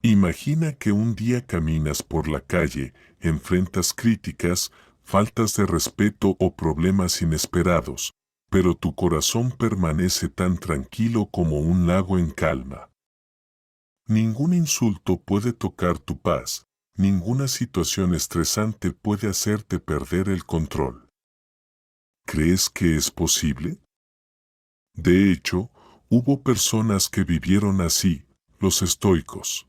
Imagina que un día caminas por la calle, enfrentas críticas, faltas de respeto o problemas inesperados, pero tu corazón permanece tan tranquilo como un lago en calma. Ningún insulto puede tocar tu paz, ninguna situación estresante puede hacerte perder el control. ¿Crees que es posible? De hecho, hubo personas que vivieron así, los estoicos.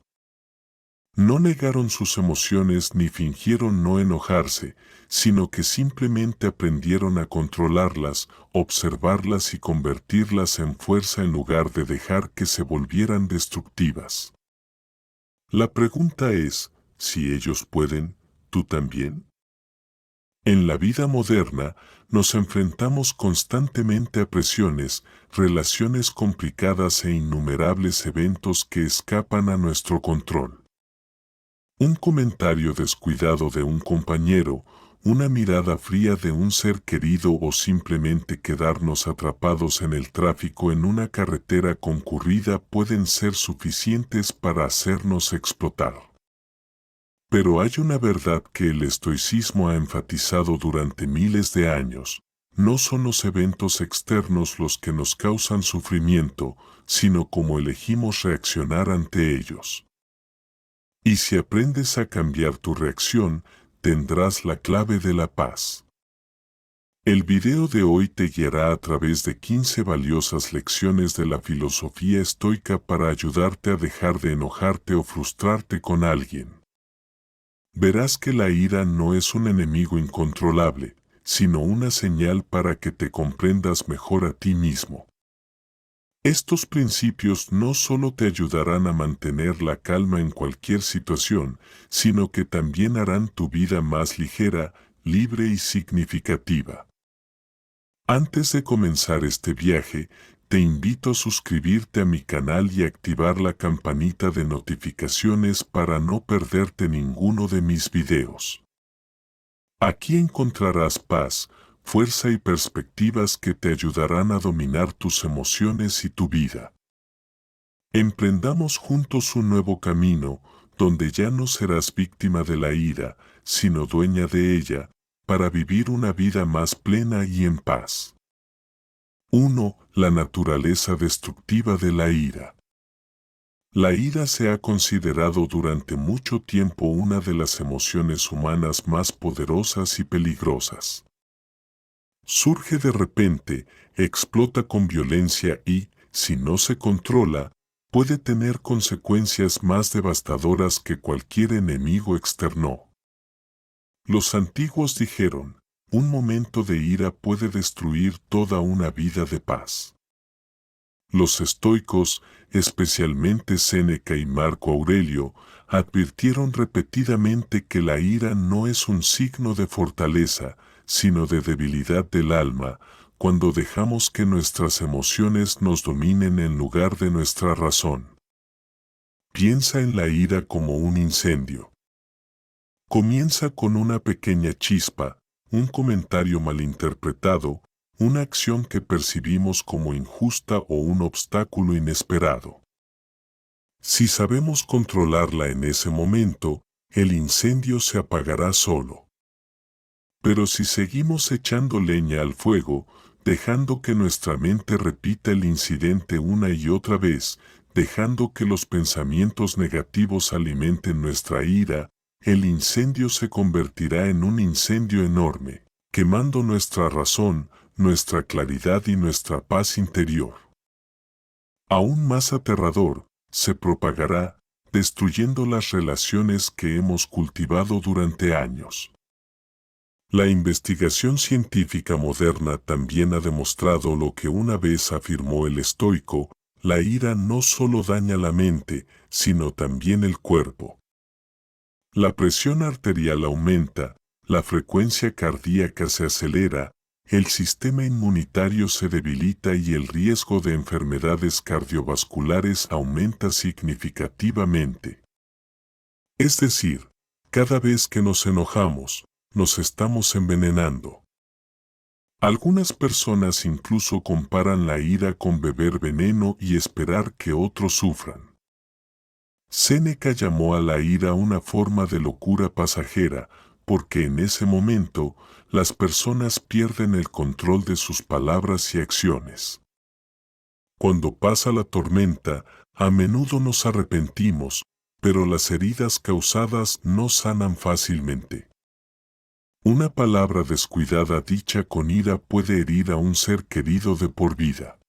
No negaron sus emociones ni fingieron no enojarse, sino que simplemente aprendieron a controlarlas, observarlas y convertirlas en fuerza en lugar de dejar que se volvieran destructivas. La pregunta es, si ellos pueden, ¿tú también? En la vida moderna, nos enfrentamos constantemente a presiones, relaciones complicadas e innumerables eventos que escapan a nuestro control. Un comentario descuidado de un compañero, una mirada fría de un ser querido o simplemente quedarnos atrapados en el tráfico en una carretera concurrida pueden ser suficientes para hacernos explotar. Pero hay una verdad que el estoicismo ha enfatizado durante miles de años. No son los eventos externos los que nos causan sufrimiento, sino cómo elegimos reaccionar ante ellos. Y si aprendes a cambiar tu reacción, tendrás la clave de la paz. El video de hoy te guiará a través de 15 valiosas lecciones de la filosofía estoica para ayudarte a dejar de enojarte o frustrarte con alguien. Verás que la ira no es un enemigo incontrolable, sino una señal para que te comprendas mejor a ti mismo. Estos principios no solo te ayudarán a mantener la calma en cualquier situación, sino que también harán tu vida más ligera, libre y significativa. Antes de comenzar este viaje, te invito a suscribirte a mi canal y activar la campanita de notificaciones para no perderte ninguno de mis videos. Aquí encontrarás paz, fuerza y perspectivas que te ayudarán a dominar tus emociones y tu vida. Emprendamos juntos un nuevo camino, donde ya no serás víctima de la ira, sino dueña de ella, para vivir una vida más plena y en paz. 1. La naturaleza destructiva de la ira. La ira se ha considerado durante mucho tiempo una de las emociones humanas más poderosas y peligrosas. Surge de repente, explota con violencia y, si no se controla, puede tener consecuencias más devastadoras que cualquier enemigo externo. Los antiguos dijeron, un momento de ira puede destruir toda una vida de paz. Los estoicos, especialmente Séneca y Marco Aurelio, advirtieron repetidamente que la ira no es un signo de fortaleza, sino de debilidad del alma, cuando dejamos que nuestras emociones nos dominen en lugar de nuestra razón. Piensa en la ira como un incendio. Comienza con una pequeña chispa, un comentario malinterpretado, una acción que percibimos como injusta o un obstáculo inesperado. Si sabemos controlarla en ese momento, el incendio se apagará solo. Pero si seguimos echando leña al fuego, dejando que nuestra mente repita el incidente una y otra vez, dejando que los pensamientos negativos alimenten nuestra ira, el incendio se convertirá en un incendio enorme, quemando nuestra razón, nuestra claridad y nuestra paz interior. Aún más aterrador, se propagará, destruyendo las relaciones que hemos cultivado durante años. La investigación científica moderna también ha demostrado lo que una vez afirmó el estoico, la ira no solo daña la mente, sino también el cuerpo. La presión arterial aumenta, la frecuencia cardíaca se acelera, el sistema inmunitario se debilita y el riesgo de enfermedades cardiovasculares aumenta significativamente. Es decir, cada vez que nos enojamos, nos estamos envenenando. Algunas personas incluso comparan la ira con beber veneno y esperar que otros sufran. Séneca llamó a la ira una forma de locura pasajera, porque en ese momento las personas pierden el control de sus palabras y acciones. Cuando pasa la tormenta, a menudo nos arrepentimos, pero las heridas causadas no sanan fácilmente. Una palabra descuidada dicha con ira puede herir a un ser querido de por vida.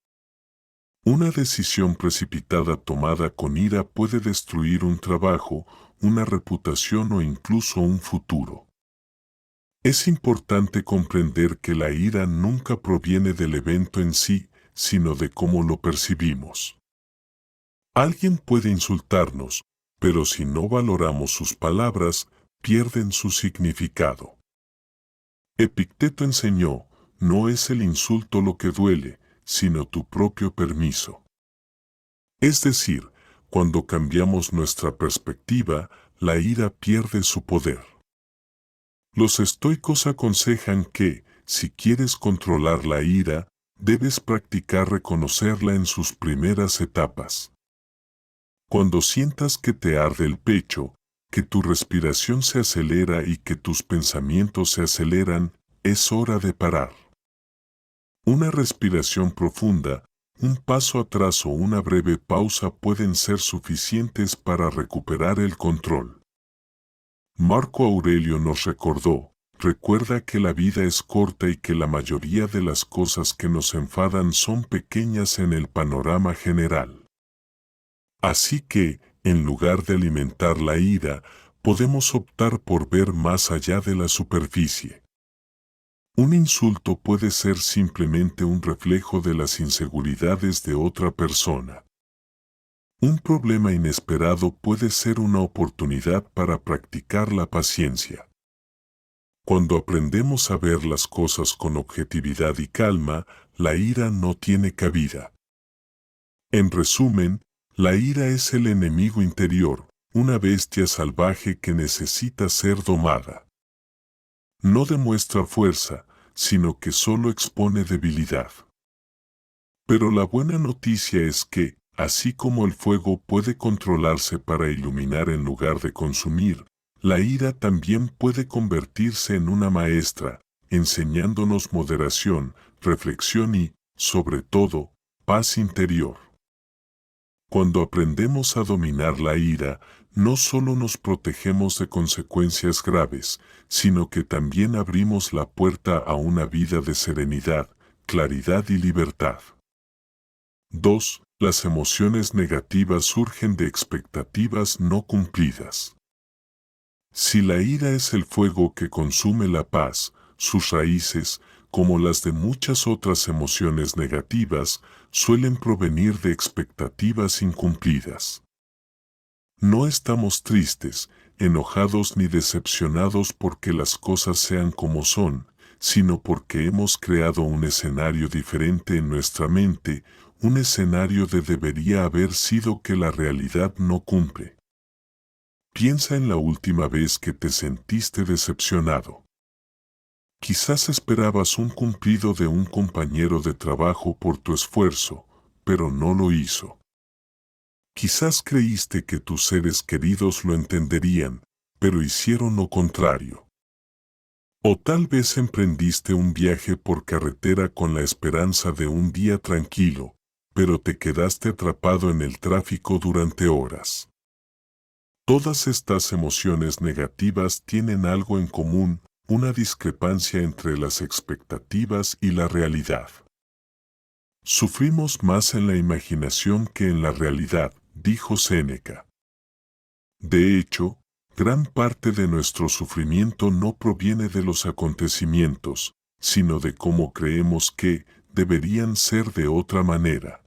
Una decisión precipitada tomada con ira puede destruir un trabajo, una reputación o incluso un futuro. Es importante comprender que la ira nunca proviene del evento en sí, sino de cómo lo percibimos. Alguien puede insultarnos, pero si no valoramos sus palabras, pierden su significado. Epicteto enseñó, no es el insulto lo que duele, sino tu propio permiso. Es decir, cuando cambiamos nuestra perspectiva, la ira pierde su poder. Los estoicos aconsejan que, si quieres controlar la ira, debes practicar reconocerla en sus primeras etapas. Cuando sientas que te arde el pecho, que tu respiración se acelera y que tus pensamientos se aceleran, es hora de parar. Una respiración profunda, un paso atrás o una breve pausa pueden ser suficientes para recuperar el control. Marco Aurelio nos recordó, recuerda que la vida es corta y que la mayoría de las cosas que nos enfadan son pequeñas en el panorama general. Así que, en lugar de alimentar la ira, podemos optar por ver más allá de la superficie. Un insulto puede ser simplemente un reflejo de las inseguridades de otra persona. Un problema inesperado puede ser una oportunidad para practicar la paciencia. Cuando aprendemos a ver las cosas con objetividad y calma, la ira no tiene cabida. En resumen, la ira es el enemigo interior, una bestia salvaje que necesita ser domada. No demuestra fuerza, sino que solo expone debilidad. Pero la buena noticia es que, así como el fuego puede controlarse para iluminar en lugar de consumir, la ira también puede convertirse en una maestra, enseñándonos moderación, reflexión y, sobre todo, paz interior. Cuando aprendemos a dominar la ira, no solo nos protegemos de consecuencias graves, sino que también abrimos la puerta a una vida de serenidad, claridad y libertad. 2. Las emociones negativas surgen de expectativas no cumplidas. Si la ira es el fuego que consume la paz, sus raíces, como las de muchas otras emociones negativas, suelen provenir de expectativas incumplidas. No estamos tristes, enojados ni decepcionados porque las cosas sean como son, sino porque hemos creado un escenario diferente en nuestra mente, un escenario de debería haber sido que la realidad no cumple. Piensa en la última vez que te sentiste decepcionado. Quizás esperabas un cumplido de un compañero de trabajo por tu esfuerzo, pero no lo hizo. Quizás creíste que tus seres queridos lo entenderían, pero hicieron lo contrario. O tal vez emprendiste un viaje por carretera con la esperanza de un día tranquilo, pero te quedaste atrapado en el tráfico durante horas. Todas estas emociones negativas tienen algo en común, una discrepancia entre las expectativas y la realidad. Sufrimos más en la imaginación que en la realidad, dijo Séneca. De hecho, gran parte de nuestro sufrimiento no proviene de los acontecimientos, sino de cómo creemos que deberían ser de otra manera.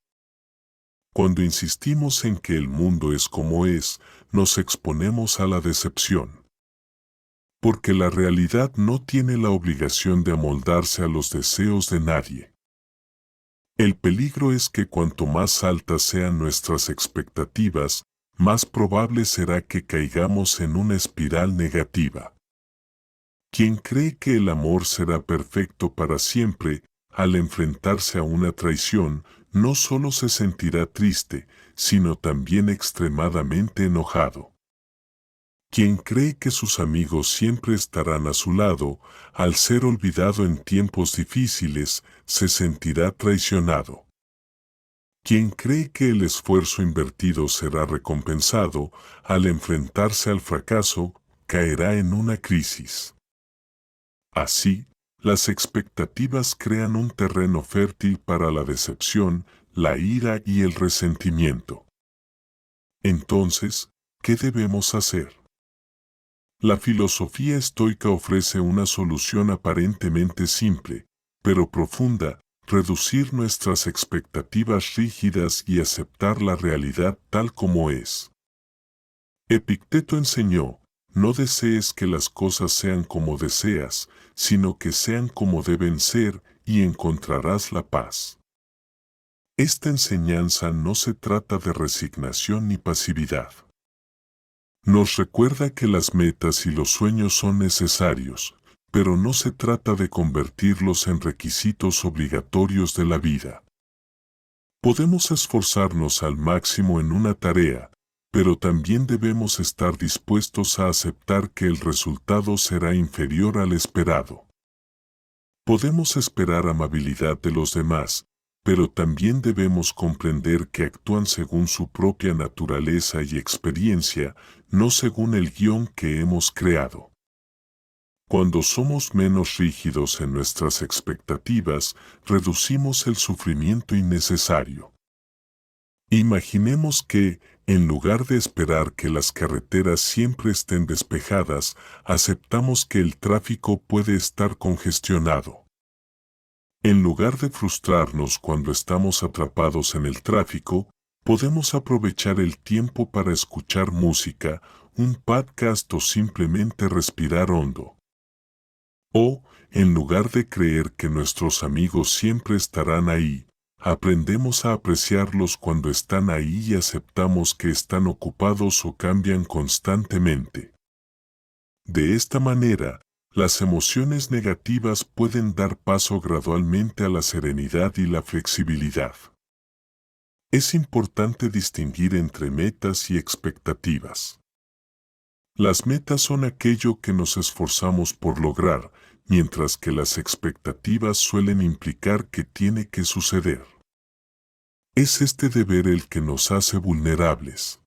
Cuando insistimos en que el mundo es como es, nos exponemos a la decepción. Porque la realidad no tiene la obligación de amoldarse a los deseos de nadie. El peligro es que cuanto más altas sean nuestras expectativas, más probable será que caigamos en una espiral negativa. Quien cree que el amor será perfecto para siempre, al enfrentarse a una traición, no solo se sentirá triste, sino también extremadamente enojado. Quien cree que sus amigos siempre estarán a su lado, al ser olvidado en tiempos difíciles, se sentirá traicionado. Quien cree que el esfuerzo invertido será recompensado, al enfrentarse al fracaso, caerá en una crisis. Así, las expectativas crean un terreno fértil para la decepción, la ira y el resentimiento. Entonces, ¿qué debemos hacer? La filosofía estoica ofrece una solución aparentemente simple, pero profunda: reducir nuestras expectativas rígidas y aceptar la realidad tal como es. Epicteto enseñó: no desees que las cosas sean como deseas, sino que sean como deben ser, y encontrarás la paz. Esta enseñanza no se trata de resignación ni pasividad. Nos recuerda que las metas y los sueños son necesarios, pero no se trata de convertirlos en requisitos obligatorios de la vida. Podemos esforzarnos al máximo en una tarea, pero también debemos estar dispuestos a aceptar que el resultado será inferior al esperado. Podemos esperar amabilidad de los demás, pero también debemos comprender que actúan según su propia naturaleza y experiencia, no según el guión que hemos creado. Cuando somos menos rígidos en nuestras expectativas, reducimos el sufrimiento innecesario. Imaginemos que, en lugar de esperar que las carreteras siempre estén despejadas, aceptamos que el tráfico puede estar congestionado. En lugar de frustrarnos cuando estamos atrapados en el tráfico, podemos aprovechar el tiempo para escuchar música, un podcast o simplemente respirar hondo. O, en lugar de creer que nuestros amigos siempre estarán ahí, aprendemos a apreciarlos cuando están ahí y aceptamos que están ocupados o cambian constantemente. De esta manera, las emociones negativas pueden dar paso gradualmente a la serenidad y la flexibilidad. Es importante distinguir entre metas y expectativas. Las metas son aquello que nos esforzamos por lograr, mientras que las expectativas suelen implicar que tiene que suceder. Es este deber el que nos hace vulnerables.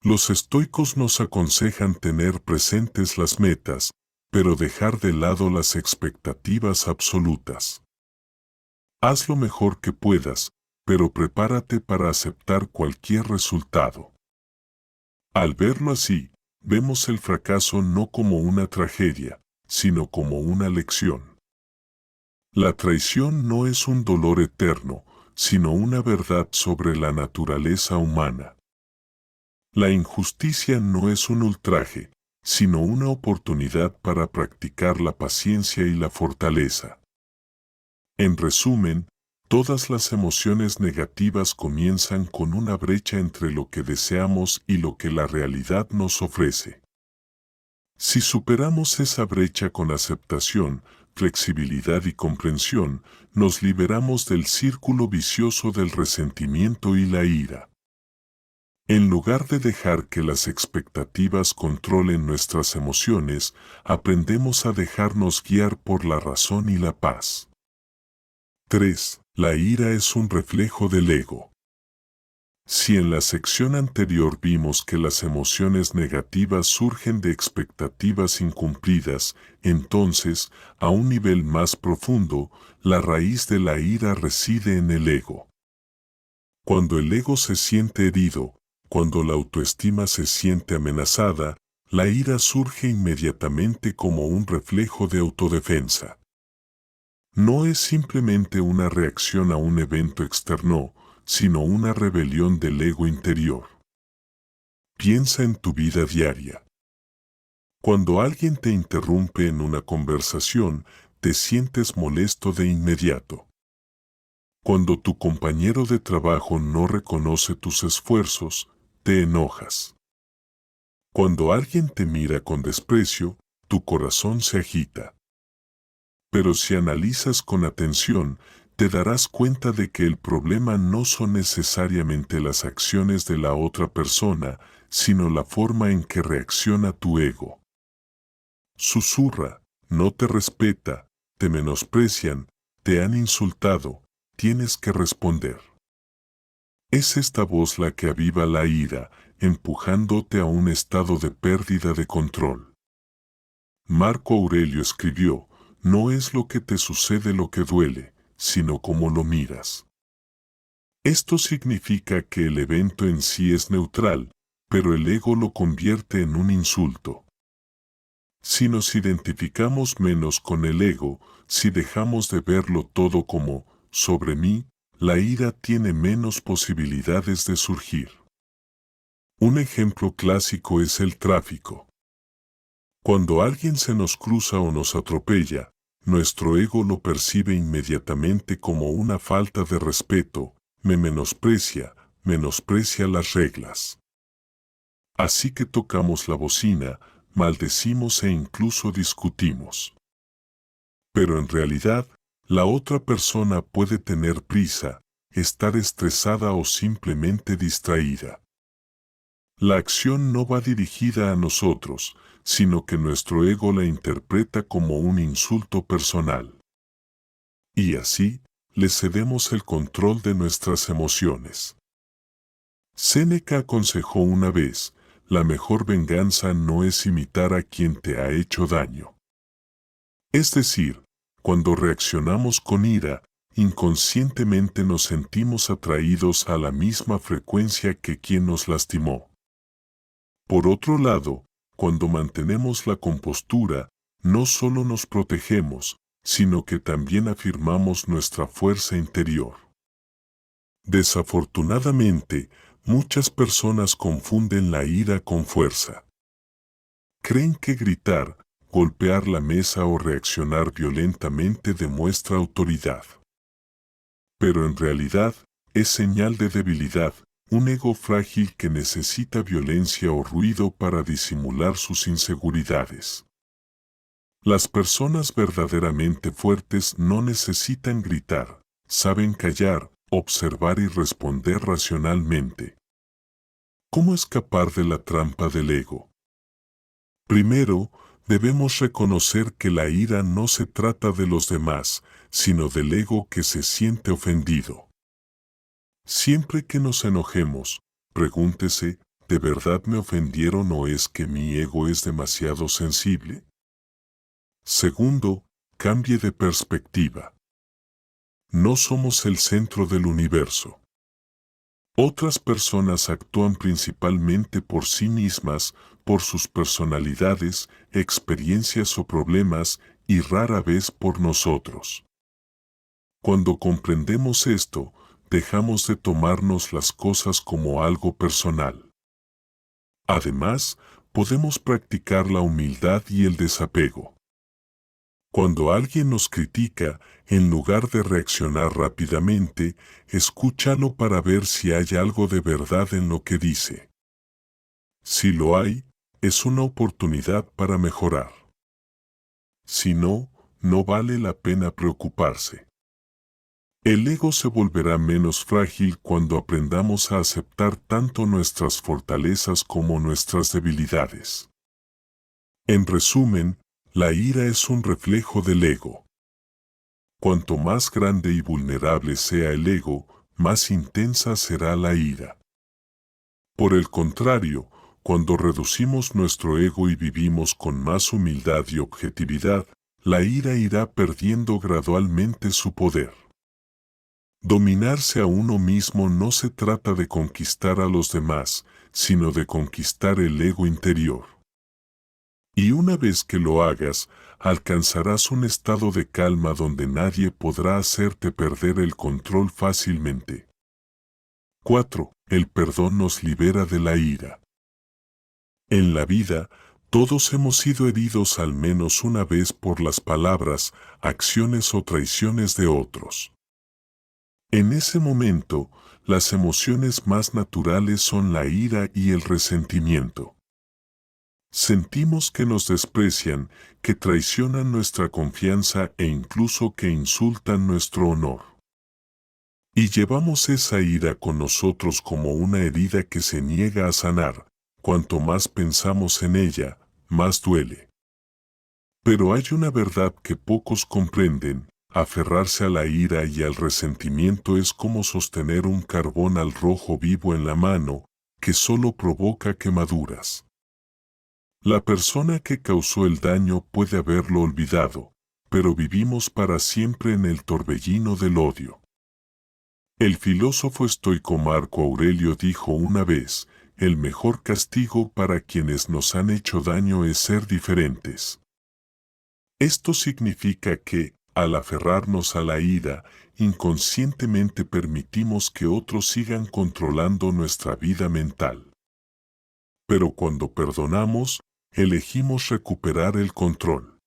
Los estoicos nos aconsejan tener presentes las metas, pero dejar de lado las expectativas absolutas. Haz lo mejor que puedas, pero prepárate para aceptar cualquier resultado. Al verlo así, vemos el fracaso no como una tragedia, sino como una lección. La traición no es un dolor eterno, sino una verdad sobre la naturaleza humana. La injusticia no es un ultraje, sino una oportunidad para practicar la paciencia y la fortaleza. En resumen, todas las emociones negativas comienzan con una brecha entre lo que deseamos y lo que la realidad nos ofrece. Si superamos esa brecha con aceptación, flexibilidad y comprensión, nos liberamos del círculo vicioso del resentimiento y la ira. En lugar de dejar que las expectativas controlen nuestras emociones, aprendemos a dejarnos guiar por la razón y la paz. 3. La ira es un reflejo del ego. Si en la sección anterior vimos que las emociones negativas surgen de expectativas incumplidas, entonces, a un nivel más profundo, la raíz de la ira reside en el ego. Cuando el ego se siente herido, cuando la autoestima se siente amenazada, la ira surge inmediatamente como un reflejo de autodefensa. No es simplemente una reacción a un evento externo, sino una rebelión del ego interior. Piensa en tu vida diaria. Cuando alguien te interrumpe en una conversación, te sientes molesto de inmediato. Cuando tu compañero de trabajo no reconoce tus esfuerzos, te enojas. Cuando alguien te mira con desprecio, tu corazón se agita. Pero si analizas con atención, te darás cuenta de que el problema no son necesariamente las acciones de la otra persona, sino la forma en que reacciona tu ego. Susurra, no te respeta, te menosprecian, te han insultado, tienes que responder. Es esta voz la que aviva la ira, empujándote a un estado de pérdida de control. Marco Aurelio escribió, no es lo que te sucede lo que duele, sino cómo lo miras. Esto significa que el evento en sí es neutral, pero el ego lo convierte en un insulto. Si nos identificamos menos con el ego, si dejamos de verlo todo como, sobre mí, la ira tiene menos posibilidades de surgir. Un ejemplo clásico es el tráfico. Cuando alguien se nos cruza o nos atropella, nuestro ego lo percibe inmediatamente como una falta de respeto, me menosprecia las reglas. Así que tocamos la bocina, maldecimos e incluso discutimos. Pero en realidad, la otra persona puede tener prisa, estar estresada o simplemente distraída. La acción no va dirigida a nosotros, sino que nuestro ego la interpreta como un insulto personal. Y así, le cedemos el control de nuestras emociones. Séneca aconsejó una vez, la mejor venganza no es imitar a quien te ha hecho daño. Es decir, cuando reaccionamos con ira, inconscientemente nos sentimos atraídos a la misma frecuencia que quien nos lastimó. Por otro lado, cuando mantenemos la compostura, no solo nos protegemos, sino que también afirmamos nuestra fuerza interior. Desafortunadamente, muchas personas confunden la ira con fuerza. Creen que gritar, golpear la mesa o reaccionar violentamente demuestra autoridad. Pero en realidad, es señal de debilidad, un ego frágil que necesita violencia o ruido para disimular sus inseguridades. Las personas verdaderamente fuertes no necesitan gritar, saben callar, observar y responder racionalmente. ¿Cómo escapar de la trampa del ego? Primero, debemos reconocer que la ira no se trata de los demás, sino del ego que se siente ofendido. Siempre que nos enojemos, pregúntese, ¿de verdad me ofendieron o es que mi ego es demasiado sensible? Segundo, cambie de perspectiva. No somos el centro del universo. Otras personas actúan principalmente por sí mismas, por sus personalidades, experiencias o problemas, y rara vez por nosotros. Cuando comprendemos esto, dejamos de tomarnos las cosas como algo personal. Además, podemos practicar la humildad y el desapego. Cuando alguien nos critica, en lugar de reaccionar rápidamente, escúchalo para ver si hay algo de verdad en lo que dice. Si lo hay, es una oportunidad para mejorar. Si no, no vale la pena preocuparse. El ego se volverá menos frágil cuando aprendamos a aceptar tanto nuestras fortalezas como nuestras debilidades. En resumen, la ira es un reflejo del ego. Cuanto más grande y vulnerable sea el ego, más intensa será la ira. Por el contrario, cuando reducimos nuestro ego y vivimos con más humildad y objetividad, la ira irá perdiendo gradualmente su poder. Dominarse a uno mismo no se trata de conquistar a los demás, sino de conquistar el ego interior. Y una vez que lo hagas, alcanzarás un estado de calma donde nadie podrá hacerte perder el control fácilmente. 4. El perdón nos libera de la ira. En la vida, todos hemos sido heridos al menos una vez por las palabras, acciones o traiciones de otros. En ese momento, las emociones más naturales son la ira y el resentimiento. Sentimos que nos desprecian, que traicionan nuestra confianza e incluso que insultan nuestro honor. Y llevamos esa ira con nosotros como una herida que se niega a sanar. Cuanto más pensamos en ella, más duele. Pero hay una verdad que pocos comprenden: aferrarse a la ira y al resentimiento es como sostener un carbón al rojo vivo en la mano, que solo provoca quemaduras. La persona que causó el daño puede haberlo olvidado, pero vivimos para siempre en el torbellino del odio. El filósofo estoico Marco Aurelio dijo una vez: el mejor castigo para quienes nos han hecho daño es ser diferentes. Esto significa que, al aferrarnos a la ira, inconscientemente permitimos que otros sigan controlando nuestra vida mental. Pero cuando perdonamos, elegimos recuperar el control.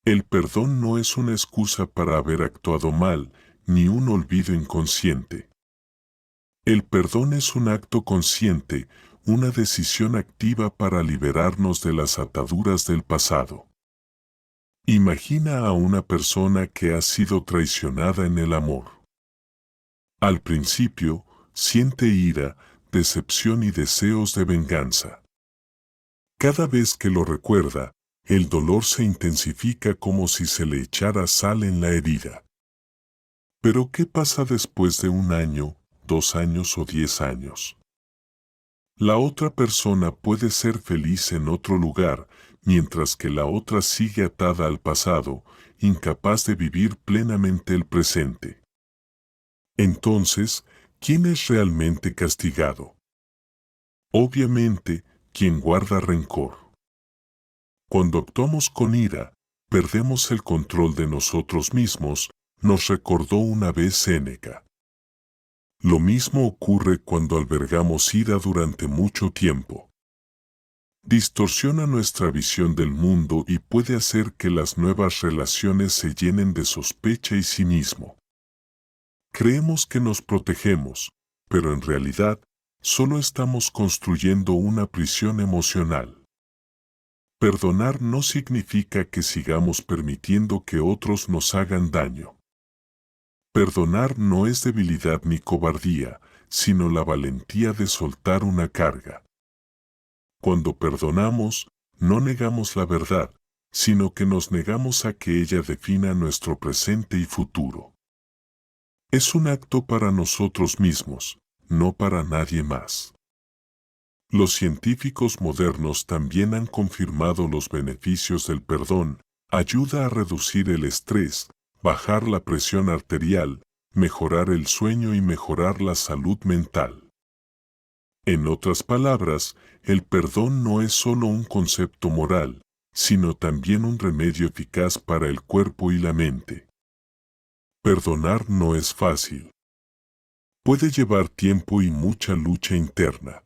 El perdón no es una excusa para haber actuado mal, ni un olvido inconsciente. El perdón es un acto consciente, una decisión activa para liberarnos de las ataduras del pasado. Imagina a una persona que ha sido traicionada en el amor. Al principio, siente ira, decepción y deseos de venganza. Cada vez que lo recuerda, el dolor se intensifica como si se le echara sal en la herida. Pero ¿qué pasa después de 1 año, 2 años o 10 años? La otra persona puede ser feliz en otro lugar, mientras que la otra sigue atada al pasado, incapaz de vivir plenamente el presente. Entonces, ¿quién es realmente castigado? Obviamente, quien guarda rencor. Cuando actuamos con ira, perdemos el control de nosotros mismos, nos recordó una vez Séneca. Lo mismo ocurre cuando albergamos ira durante mucho tiempo. Distorsiona nuestra visión del mundo y puede hacer que las nuevas relaciones se llenen de sospecha y cinismo. Creemos que nos protegemos, pero en realidad, solo estamos construyendo una prisión emocional. Perdonar no significa que sigamos permitiendo que otros nos hagan daño. Perdonar no es debilidad ni cobardía, sino la valentía de soltar una carga. Cuando perdonamos, no negamos la verdad, sino que nos negamos a que ella defina nuestro presente y futuro. Es un acto para nosotros mismos, no para nadie más. Los científicos modernos también han confirmado los beneficios del perdón: ayuda a reducir el estrés, bajar la presión arterial, mejorar el sueño y mejorar la salud mental. En otras palabras, el perdón no es solo un concepto moral, sino también un remedio eficaz para el cuerpo y la mente. Perdonar no es fácil. Puede llevar tiempo y mucha lucha interna.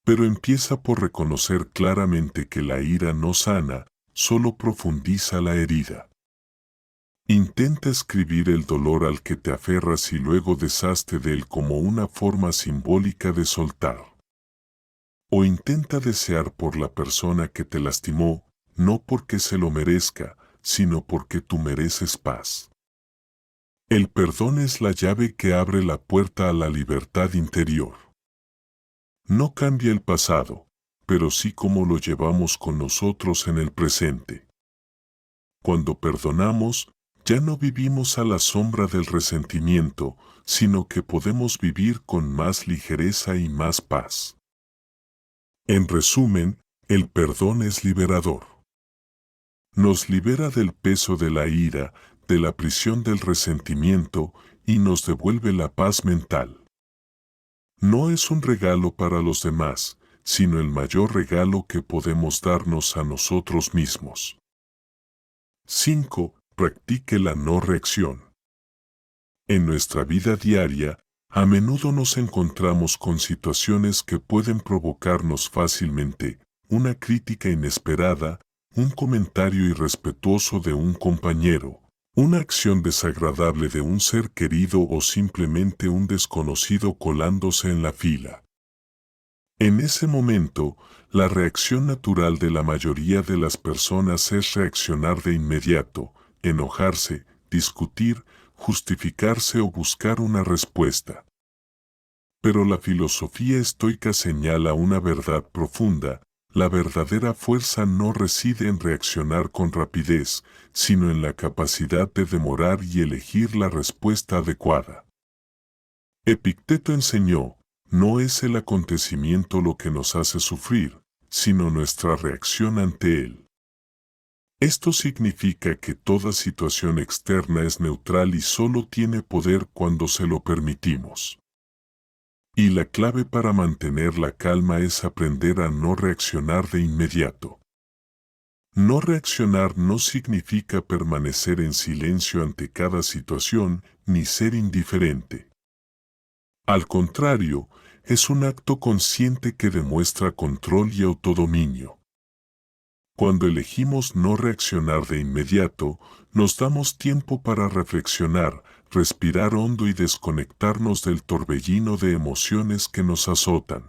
Pero empieza por reconocer claramente que la ira no sana, solo profundiza la herida. Intenta escribir el dolor al que te aferras y luego deshazte de él como una forma simbólica de soltar. O intenta desear por la persona que te lastimó, no porque se lo merezca, sino porque tú mereces paz. El perdón es la llave que abre la puerta a la libertad interior. No cambia el pasado, pero sí cómo lo llevamos con nosotros en el presente. Cuando perdonamos, ya no vivimos a la sombra del resentimiento, sino que podemos vivir con más ligereza y más paz. En resumen, el perdón es liberador. Nos libera del peso de la ira, de la prisión del resentimiento, y nos devuelve la paz mental. No es un regalo para los demás, sino el mayor regalo que podemos darnos a nosotros mismos. 5. Practique la no reacción. En nuestra vida diaria, a menudo nos encontramos con situaciones que pueden provocarnos fácilmente una crítica inesperada, un comentario irrespetuoso de un compañero, una acción desagradable de un ser querido o simplemente un desconocido colándose en la fila. En ese momento, la reacción natural de la mayoría de las personas es reaccionar de inmediato, enojarse, discutir, justificarse o buscar una respuesta. Pero la filosofía estoica señala una verdad profunda: la verdadera fuerza no reside en reaccionar con rapidez, sino en la capacidad de demorar y elegir la respuesta adecuada. Epicteto enseñó: no es el acontecimiento lo que nos hace sufrir, sino nuestra reacción ante él. Esto significa que toda situación externa es neutral y solo tiene poder cuando se lo permitimos. Y la clave para mantener la calma es aprender a no reaccionar de inmediato. No reaccionar no significa permanecer en silencio ante cada situación, ni ser indiferente. Al contrario, es un acto consciente que demuestra control y autodominio. Cuando elegimos no reaccionar de inmediato, nos damos tiempo para reflexionar, respirar hondo y desconectarnos del torbellino de emociones que nos azotan.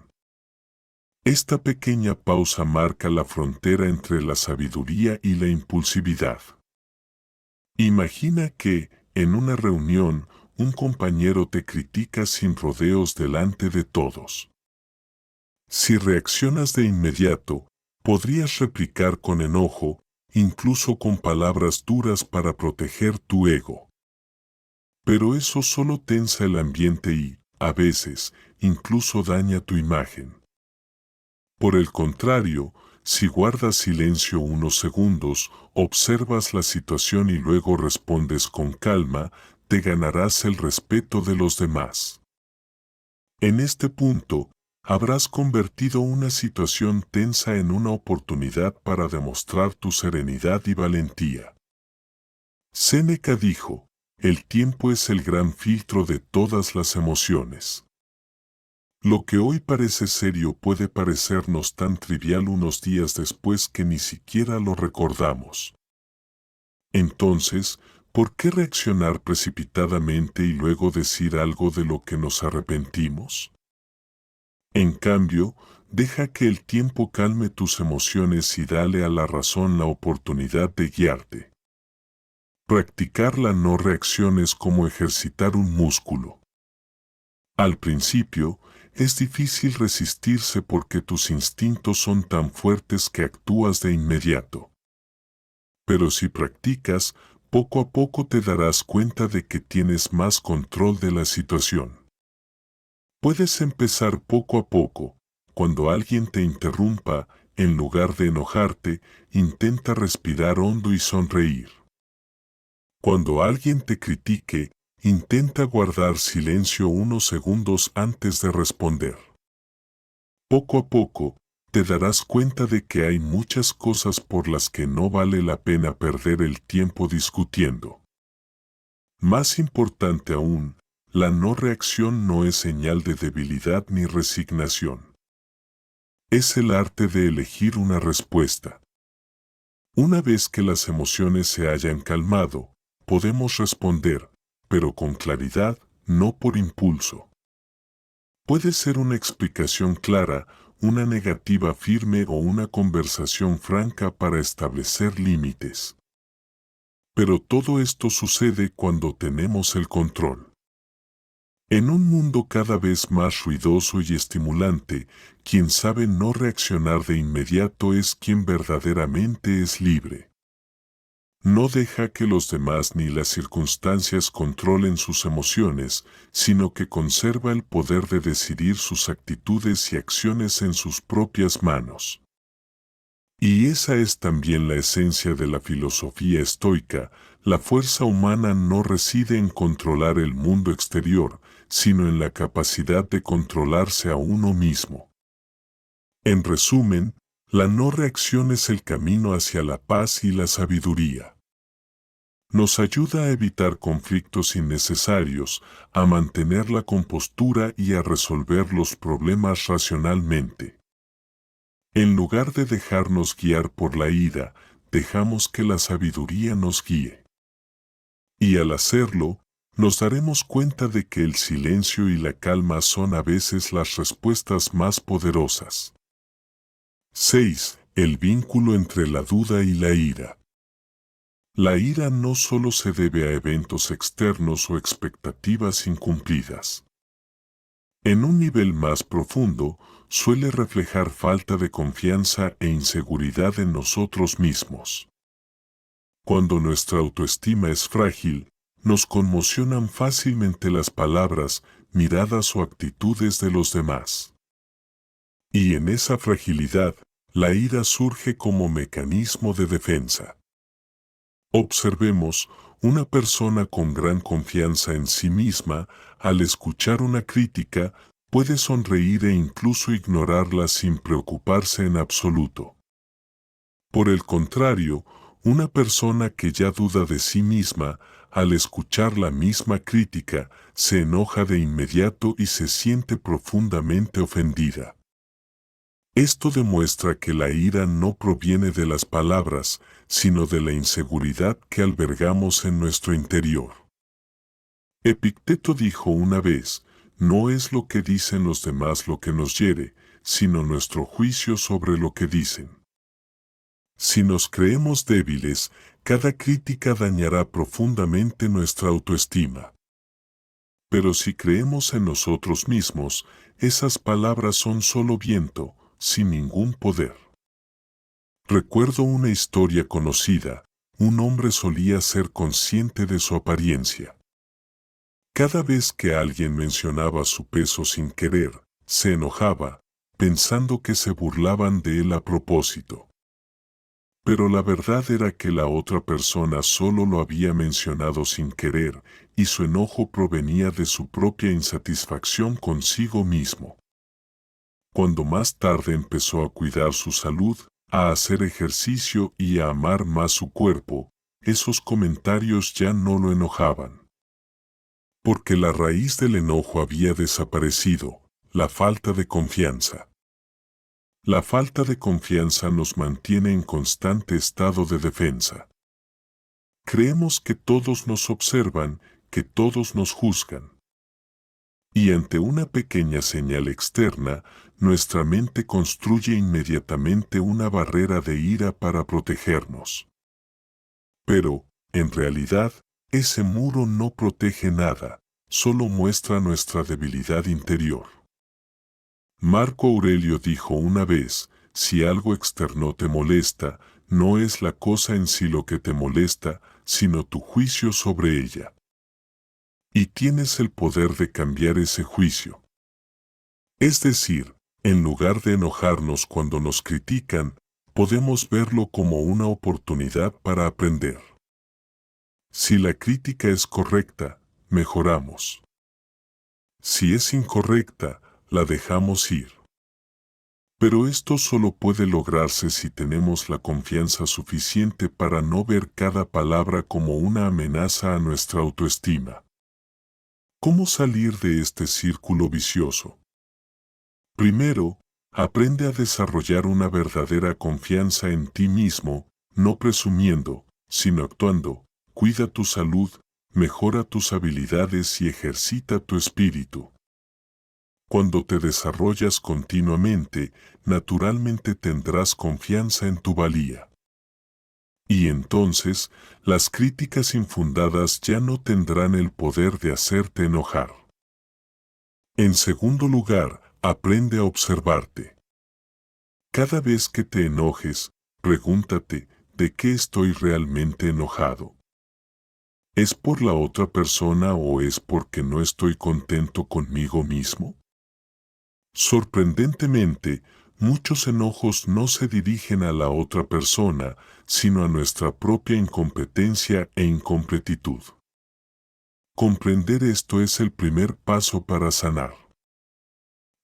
Esta pequeña pausa marca la frontera entre la sabiduría y la impulsividad. Imagina que, en una reunión, un compañero te critica sin rodeos delante de todos. Si reaccionas de inmediato, podrías replicar con enojo, incluso con palabras duras para proteger tu ego. Pero eso solo tensa el ambiente y, a veces, incluso daña tu imagen. Por el contrario, si guardas silencio unos segundos, observas la situación y luego respondes con calma, te ganarás el respeto de los demás. En este punto, habrás convertido una situación tensa en una oportunidad para demostrar tu serenidad y valentía. Séneca dijo: el tiempo es el gran filtro de todas las emociones. Lo que hoy parece serio puede parecernos tan trivial unos días después que ni siquiera lo recordamos. Entonces, ¿por qué reaccionar precipitadamente y luego decir algo de lo que nos arrepentimos? En cambio, deja que el tiempo calme tus emociones y dale a la razón la oportunidad de guiarte. Practicar la no reacción es como ejercitar un músculo. Al principio, es difícil resistirse porque tus instintos son tan fuertes que actúas de inmediato. Pero si practicas, poco a poco te darás cuenta de que tienes más control de la situación. Puedes empezar poco a poco. Cuando alguien te interrumpa, en lugar de enojarte, intenta respirar hondo y sonreír. Cuando alguien te critique, intenta guardar silencio unos segundos antes de responder. Poco a poco, te darás cuenta de que hay muchas cosas por las que no vale la pena perder el tiempo discutiendo. Más importante aún, la no reacción no es señal de debilidad ni resignación. Es el arte de elegir una respuesta. Una vez que las emociones se hayan calmado, podemos responder, pero con claridad, no por impulso. Puede ser una explicación clara, una negativa firme o una conversación franca para establecer límites. Pero todo esto sucede cuando tenemos el control. En un mundo cada vez más ruidoso y estimulante, quien sabe no reaccionar de inmediato es quien verdaderamente es libre. No deja que los demás ni las circunstancias controlen sus emociones, sino que conserva el poder de decidir sus actitudes y acciones en sus propias manos. Y esa es también la esencia de la filosofía estoica: la fuerza humana no reside en controlar el mundo exterior, sino en la capacidad de controlarse a uno mismo. En resumen, la no reacción es el camino hacia la paz y la sabiduría. Nos ayuda a evitar conflictos innecesarios, a mantener la compostura y a resolver los problemas racionalmente. En lugar de dejarnos guiar por la ira, dejamos que la sabiduría nos guíe. Y al hacerlo, nos daremos cuenta de que el silencio y la calma son a veces las respuestas más poderosas. 6. El vínculo entre la duda y la ira. La ira no solo se debe a eventos externos o expectativas incumplidas. En un nivel más profundo, suele reflejar falta de confianza e inseguridad en nosotros mismos. Cuando nuestra autoestima es frágil, nos conmocionan fácilmente las palabras, miradas o actitudes de los demás. Y en esa fragilidad, la ira surge como mecanismo de defensa. Observemos, una persona con gran confianza en sí misma, al escuchar una crítica, puede sonreír e incluso ignorarla sin preocuparse en absoluto. Por el contrario, una persona que ya duda de sí misma, al escuchar la misma crítica, se enoja de inmediato y se siente profundamente ofendida. Esto demuestra que la ira no proviene de las palabras, sino de la inseguridad que albergamos en nuestro interior. Epicteto dijo una vez, no es lo que dicen los demás lo que nos hiere, sino nuestro juicio sobre lo que dicen. Si nos creemos débiles, cada crítica dañará profundamente nuestra autoestima. Pero si creemos en nosotros mismos, esas palabras son solo viento, sin ningún poder. Recuerdo una historia conocida, un hombre solía ser consciente de su apariencia. Cada vez que alguien mencionaba su peso sin querer, se enojaba, pensando que se burlaban de él a propósito. Pero la verdad era que la otra persona solo lo había mencionado sin querer, y su enojo provenía de su propia insatisfacción consigo mismo. Cuando más tarde empezó a cuidar su salud, a hacer ejercicio y a amar más su cuerpo, esos comentarios ya no lo enojaban. Porque la raíz del enojo había desaparecido, la falta de confianza. La falta de confianza nos mantiene en constante estado de defensa. Creemos que todos nos observan, que todos nos juzgan. Y ante una pequeña señal externa, nuestra mente construye inmediatamente una barrera de ira para protegernos. Pero, en realidad, ese muro no protege nada, solo muestra nuestra debilidad interior. Marco Aurelio dijo una vez, si algo externo te molesta, no es la cosa en sí lo que te molesta, sino tu juicio sobre ella. Y tienes el poder de cambiar ese juicio. Es decir, en lugar de enojarnos cuando nos critican, podemos verlo como una oportunidad para aprender. Si la crítica es correcta, mejoramos. Si es incorrecta, la dejamos ir. Pero esto solo puede lograrse si tenemos la confianza suficiente para no ver cada palabra como una amenaza a nuestra autoestima. ¿Cómo salir de este círculo vicioso? Primero, aprende a desarrollar una verdadera confianza en ti mismo, no presumiendo, sino actuando. Cuida tu salud, mejora tus habilidades y ejercita tu espíritu. Cuando te desarrollas continuamente, naturalmente tendrás confianza en tu valía. Y entonces, las críticas infundadas ya no tendrán el poder de hacerte enojar. En segundo lugar, aprende a observarte. Cada vez que te enojes, pregúntate, ¿de qué estoy realmente enojado? ¿Es por la otra persona o es porque no estoy contento conmigo mismo? Sorprendentemente, muchos enojos no se dirigen a la otra persona, sino a nuestra propia incompetencia e incompletitud. Comprender esto es el primer paso para sanar.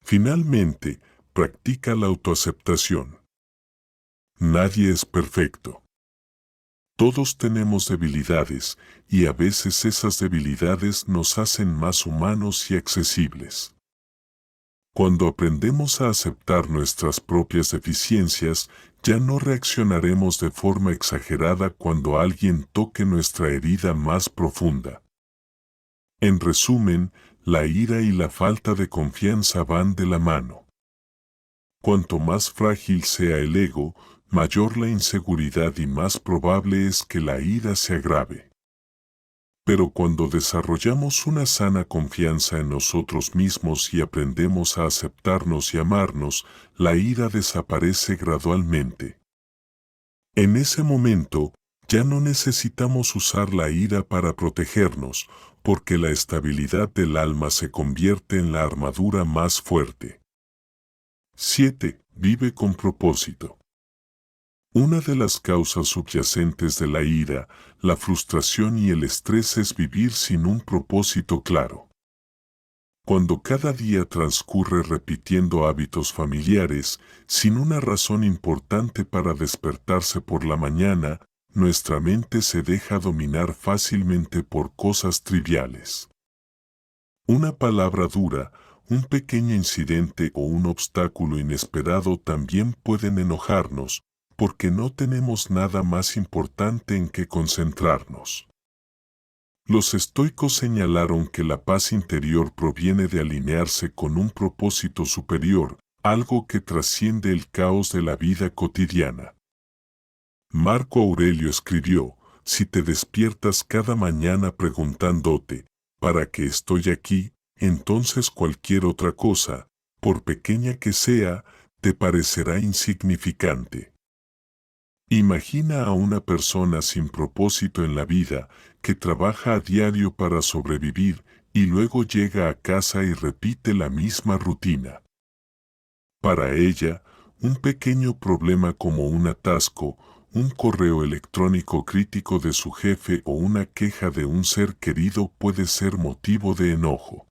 Finalmente, practica la autoaceptación. Nadie es perfecto. Todos tenemos debilidades, y a veces esas debilidades nos hacen más humanos y accesibles. Cuando aprendemos a aceptar nuestras propias deficiencias, ya no reaccionaremos de forma exagerada cuando alguien toque nuestra herida más profunda. En resumen, la ira y la falta de confianza van de la mano. Cuanto más frágil sea el ego, mayor la inseguridad y más probable es que la ira se agrave. Pero cuando desarrollamos una sana confianza en nosotros mismos y aprendemos a aceptarnos y amarnos, la ira desaparece gradualmente. En ese momento, ya no necesitamos usar la ira para protegernos, porque la estabilidad del alma se convierte en la armadura más fuerte. 7. Vive con propósito. Una de las causas subyacentes de la ira, la frustración y el estrés es vivir sin un propósito claro. Cuando cada día transcurre repitiendo hábitos familiares, sin una razón importante para despertarse por la mañana, nuestra mente se deja dominar fácilmente por cosas triviales. Una palabra dura, un pequeño incidente o un obstáculo inesperado también pueden enojarnos, porque no tenemos nada más importante en que concentrarnos. Los estoicos señalaron que la paz interior proviene de alinearse con un propósito superior, algo que trasciende el caos de la vida cotidiana. Marco Aurelio escribió, si te despiertas cada mañana preguntándote, ¿para qué estoy aquí?, entonces cualquier otra cosa, por pequeña que sea, te parecerá insignificante. Imagina a una persona sin propósito en la vida, que trabaja a diario para sobrevivir y luego llega a casa y repite la misma rutina. Para ella, un pequeño problema como un atasco, un correo electrónico crítico de su jefe o una queja de un ser querido puede ser motivo de enojo.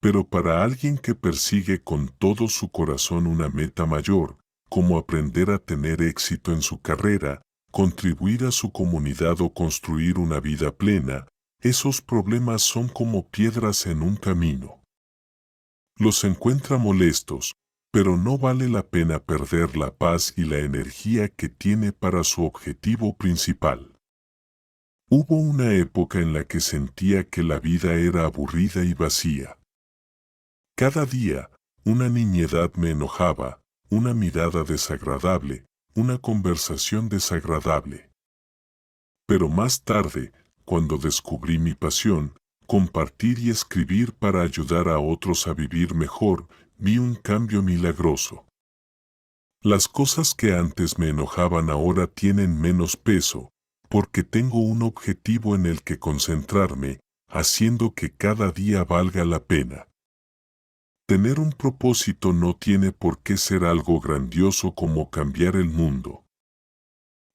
Pero para alguien que persigue con todo su corazón una meta mayor, como aprender a tener éxito en su carrera, contribuir a su comunidad o construir una vida plena, esos problemas son como piedras en un camino. Los encuentra molestos, pero no vale la pena perder la paz y la energía que tiene para su objetivo principal. Hubo una época en la que sentía que la vida era aburrida y vacía. Cada día, una niñedad me enojaba, una mirada desagradable, una conversación desagradable. Pero más tarde, cuando descubrí mi pasión, compartir y escribir para ayudar a otros a vivir mejor, vi un cambio milagroso. Las cosas que antes me enojaban ahora tienen menos peso, porque tengo un objetivo en el que concentrarme, haciendo que cada día valga la pena. Tener un propósito no tiene por qué ser algo grandioso como cambiar el mundo.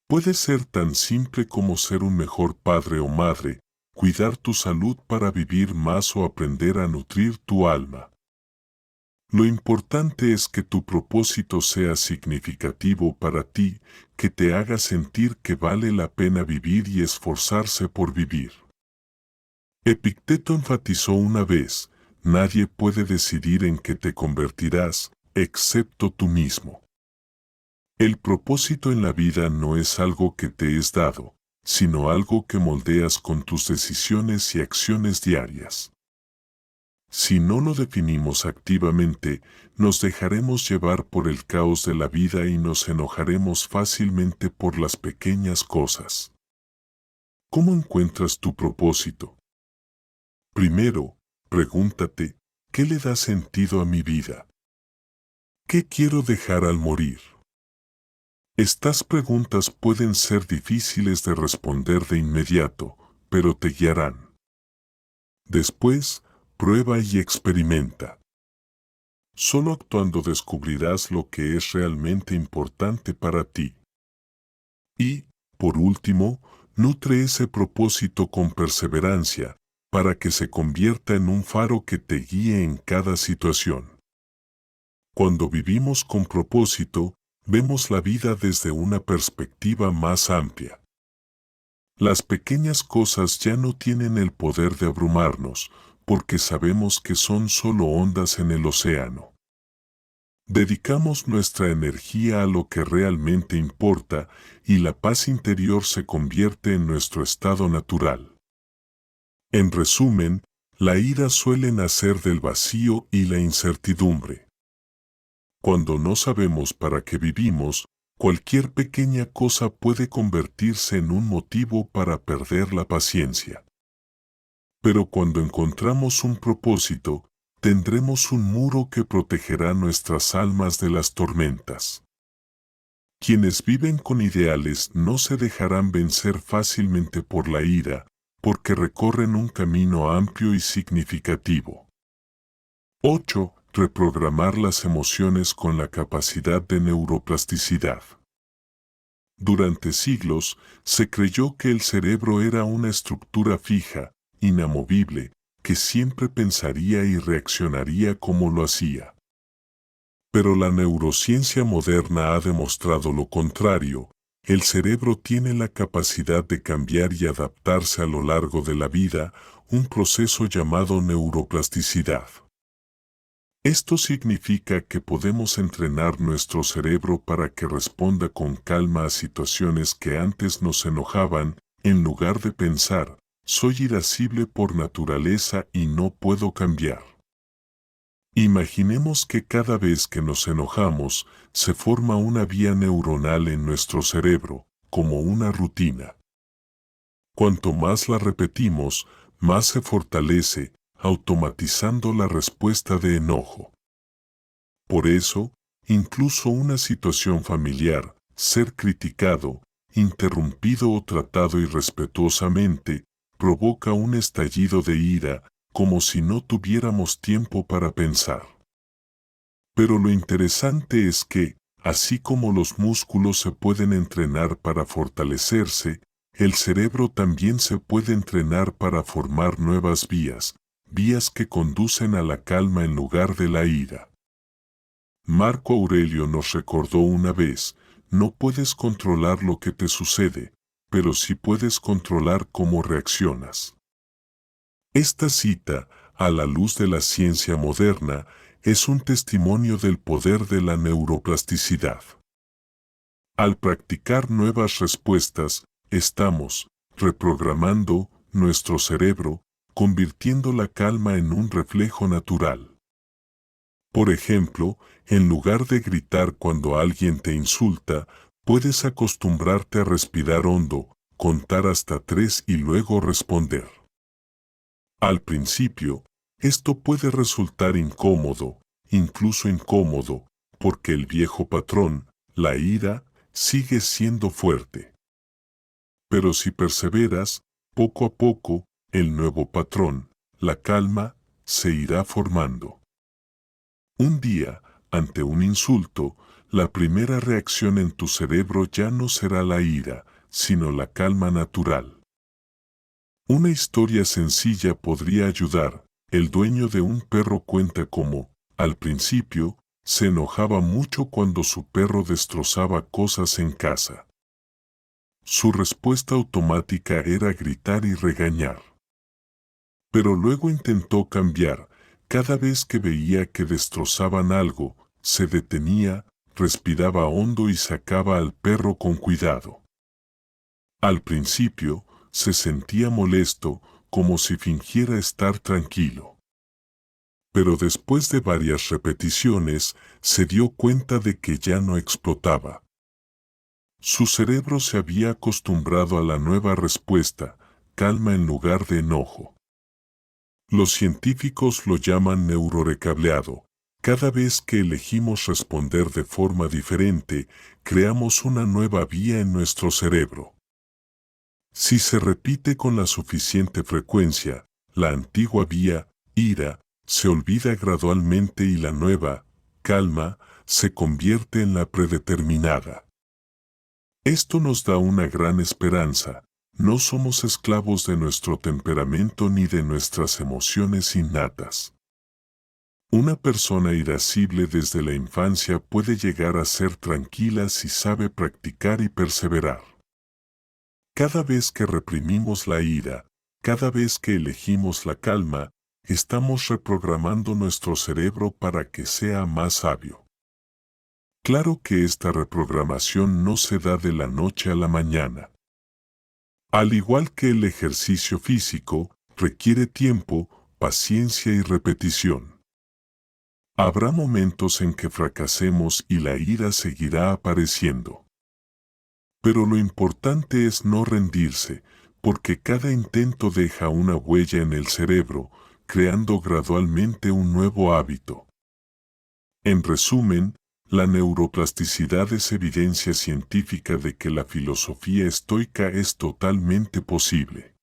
Puede ser tan simple como ser un mejor padre o madre, cuidar tu salud para vivir más o aprender a nutrir tu alma. Lo importante es que tu propósito sea significativo para ti, que te haga sentir que vale la pena vivir y esforzarse por vivir. Epicteto enfatizó una vez, nadie puede decidir en qué te convertirás, excepto tú mismo. El propósito en la vida no es algo que te es dado, sino algo que moldeas con tus decisiones y acciones diarias. Si no lo definimos activamente, nos dejaremos llevar por el caos de la vida y nos enojaremos fácilmente por las pequeñas cosas. ¿Cómo encuentras tu propósito? Primero, pregúntate, ¿qué le da sentido a mi vida? ¿Qué quiero dejar al morir? Estas preguntas pueden ser difíciles de responder de inmediato, pero te guiarán. Después, prueba y experimenta. Solo actuando descubrirás lo que es realmente importante para ti. Y, por último, nutre ese propósito con perseverancia, para que se convierta en un faro que te guíe en cada situación. Cuando vivimos con propósito, vemos la vida desde una perspectiva más amplia. Las pequeñas cosas ya no tienen el poder de abrumarnos, porque sabemos que son solo ondas en el océano. Dedicamos nuestra energía a lo que realmente importa y la paz interior se convierte en nuestro estado natural. En resumen, la ira suele nacer del vacío y la incertidumbre. Cuando no sabemos para qué vivimos, Cualquier pequeña cosa puede convertirse en un motivo para perder la paciencia. Pero cuando encontramos un propósito, tendremos un muro que protegerá nuestras almas de las tormentas. Quienes viven con ideales no se dejarán vencer fácilmente por la ira, porque recorren un camino amplio y significativo. 8. Reprogramar las emociones con la capacidad de neuroplasticidad. Durante siglos, se creyó que el cerebro era una estructura fija, inamovible, que siempre pensaría y reaccionaría como lo hacía. Pero la neurociencia moderna ha demostrado lo contrario. El cerebro tiene la capacidad de cambiar y adaptarse a lo largo de la vida, un proceso llamado neuroplasticidad. Esto significa que podemos entrenar nuestro cerebro para que responda con calma a situaciones que antes nos enojaban, en lugar de pensar, soy irascible por naturaleza y no puedo cambiar. Imaginemos que cada vez que nos enojamos, se forma una vía neuronal en nuestro cerebro, como una rutina. Cuanto más la repetimos, más se fortalece, automatizando la respuesta de enojo. Por eso, incluso una situación familiar, ser criticado, interrumpido o tratado irrespetuosamente, provoca un estallido de ira, como si no tuviéramos tiempo para pensar. Pero lo interesante es que, así como los músculos se pueden entrenar para fortalecerse, el cerebro también se puede entrenar para formar nuevas vías, vías que conducen a la calma en lugar de la ira. Marco Aurelio nos recordó una vez, no puedes controlar lo que te sucede, pero sí puedes controlar cómo reaccionas. Esta cita, a la luz de la ciencia moderna, es un testimonio del poder de la neuroplasticidad. Al practicar nuevas respuestas, estamos reprogramando nuestro cerebro, convirtiendo la calma en un reflejo natural. Por ejemplo, en lugar de gritar cuando alguien te insulta, puedes acostumbrarte a respirar hondo, contar hasta 3 y luego responder. Al principio, esto puede resultar incómodo, incluso incómodo, porque el viejo patrón, la ira, sigue siendo fuerte. Pero si perseveras, poco a poco, el nuevo patrón, la calma, se irá formando. Un día, ante un insulto, la primera reacción en tu cerebro ya no será la ira, sino la calma natural. Una historia sencilla podría ayudar. El dueño de un perro cuenta cómo, al principio, se enojaba mucho cuando su perro destrozaba cosas en casa. Su respuesta automática era gritar y regañar. Pero luego intentó cambiar. Cada vez que veía que destrozaban algo, se detenía, respiraba hondo y sacaba al perro con cuidado. Al principio, se sentía molesto, como si fingiera estar tranquilo. Pero después de varias repeticiones, se dio cuenta de que ya no explotaba. Su cerebro se había acostumbrado a la nueva respuesta, calma en lugar de enojo. Los científicos lo llaman neurorecableado. Cada vez que elegimos responder de forma diferente, creamos una nueva vía en nuestro cerebro. Si se repite con la suficiente frecuencia, la antigua vía, ira, se olvida gradualmente y la nueva, calma, se convierte en la predeterminada. Esto nos da una gran esperanza. No somos esclavos de nuestro temperamento ni de nuestras emociones innatas. Una persona irascible desde la infancia puede llegar a ser tranquila si sabe practicar y perseverar. Cada vez que reprimimos la ira, cada vez que elegimos la calma, estamos reprogramando nuestro cerebro para que sea más sabio. Claro que esta reprogramación no se da de la noche a la mañana. Al igual que el ejercicio físico, requiere tiempo, paciencia y repetición. Habrá momentos en que fracasemos y la ira seguirá apareciendo. Pero lo importante es no rendirse, porque cada intento deja una huella en el cerebro, creando gradualmente un nuevo hábito. En resumen, la neuroplasticidad es evidencia científica de que la filosofía estoica es totalmente posible.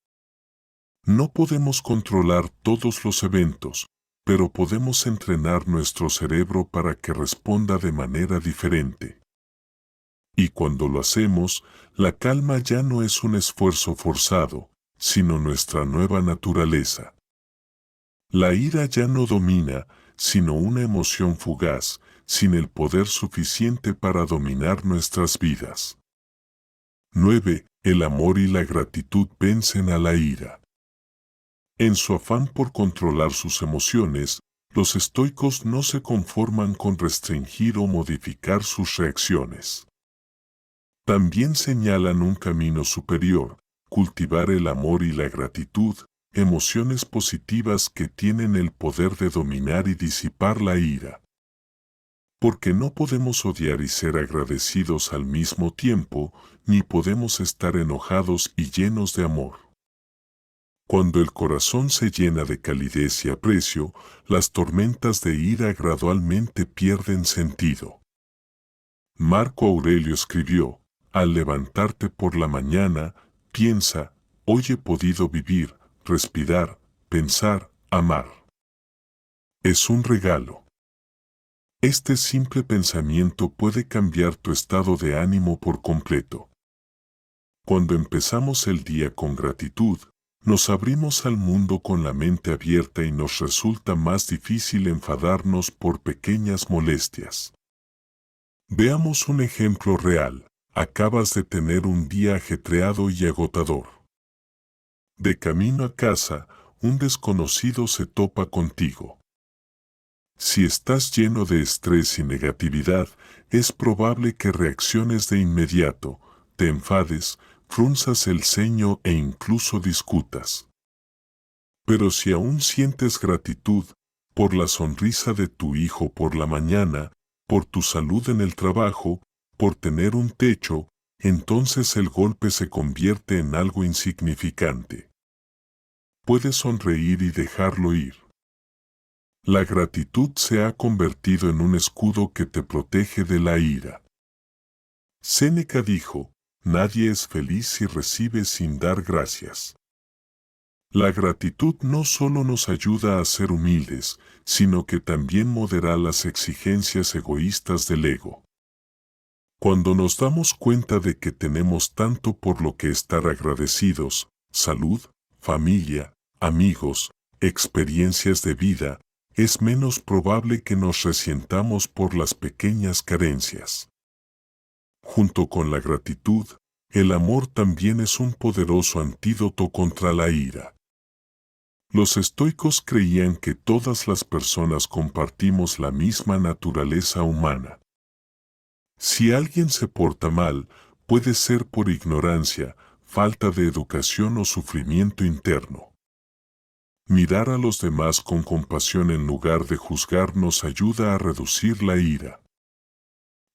No podemos controlar todos los eventos, pero podemos entrenar nuestro cerebro para que responda de manera diferente. Y cuando lo hacemos, la calma ya no es un esfuerzo forzado, sino nuestra nueva naturaleza. La ira ya no domina, sino una emoción fugaz, sin el poder suficiente para dominar nuestras vidas. 9. El amor y la gratitud vencen a la ira. En su afán por controlar sus emociones, los estoicos no se conforman con restringir o modificar sus reacciones. También señalan un camino superior, cultivar el amor y la gratitud, emociones positivas que tienen el poder de dominar y disipar la ira. Porque no podemos odiar y ser agradecidos al mismo tiempo, ni podemos estar enojados y llenos de amor. Cuando el corazón se llena de calidez y aprecio, las tormentas de ira gradualmente pierden sentido. Marco Aurelio escribió: al levantarte por la mañana, piensa, hoy he podido vivir, respirar, pensar, amar. Es un regalo. Este simple pensamiento puede cambiar tu estado de ánimo por completo. Cuando empezamos el día con gratitud, nos abrimos al mundo con la mente abierta y nos resulta más difícil enfadarnos por pequeñas molestias. Veamos un ejemplo real. Acabas de tener un día ajetreado y agotador. De camino a casa, un desconocido se topa contigo. Si estás lleno de estrés y negatividad, es probable que reacciones de inmediato, te enfades, frunzas el ceño e incluso discutas. Pero si aún sientes gratitud por la sonrisa de tu hijo por la mañana, por tu salud en el trabajo, por tener un techo, entonces el golpe se convierte en algo insignificante. Puedes sonreír y dejarlo ir. La gratitud se ha convertido en un escudo que te protege de la ira. Séneca dijo: nadie es feliz si recibe sin dar gracias. La gratitud no solo nos ayuda a ser humildes, sino que también modera las exigencias egoístas del ego. Cuando nos damos cuenta de que tenemos tanto por lo que estar agradecidos, salud, familia, amigos, experiencias de vida, es menos probable que nos resientamos por las pequeñas carencias. Junto con la gratitud, el amor también es un poderoso antídoto contra la ira. Los estoicos creían que todas las personas compartimos la misma naturaleza humana. Si alguien se porta mal, puede ser por ignorancia, falta de educación o sufrimiento interno. Mirar a los demás con compasión en lugar de juzgar nos ayuda a reducir la ira.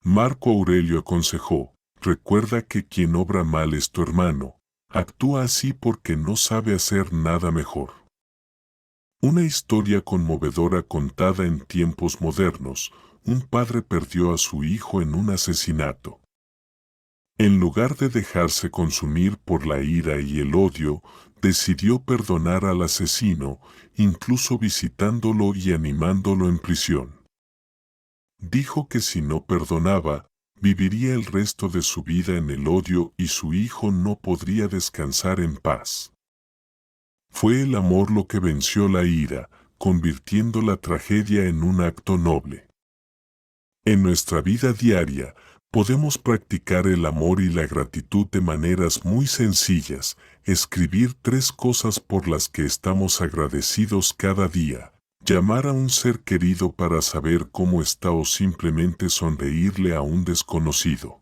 Marco Aurelio aconsejó: recuerda que quien obra mal es tu hermano, actúa así porque no sabe hacer nada mejor. Una historia conmovedora contada en tiempos modernos: un padre perdió a su hijo en un asesinato. En lugar de dejarse consumir por la ira y el odio, decidió perdonar al asesino, incluso visitándolo y animándolo en prisión. Dijo que si no perdonaba, viviría el resto de su vida en el odio y su hijo no podría descansar en paz. Fue el amor lo que venció la ira, convirtiendo la tragedia en un acto noble. En nuestra vida diaria, podemos practicar el amor y la gratitud de maneras muy sencillas: escribir 3 cosas por las que estamos agradecidos cada día, llamar a un ser querido para saber cómo está o simplemente sonreírle a un desconocido.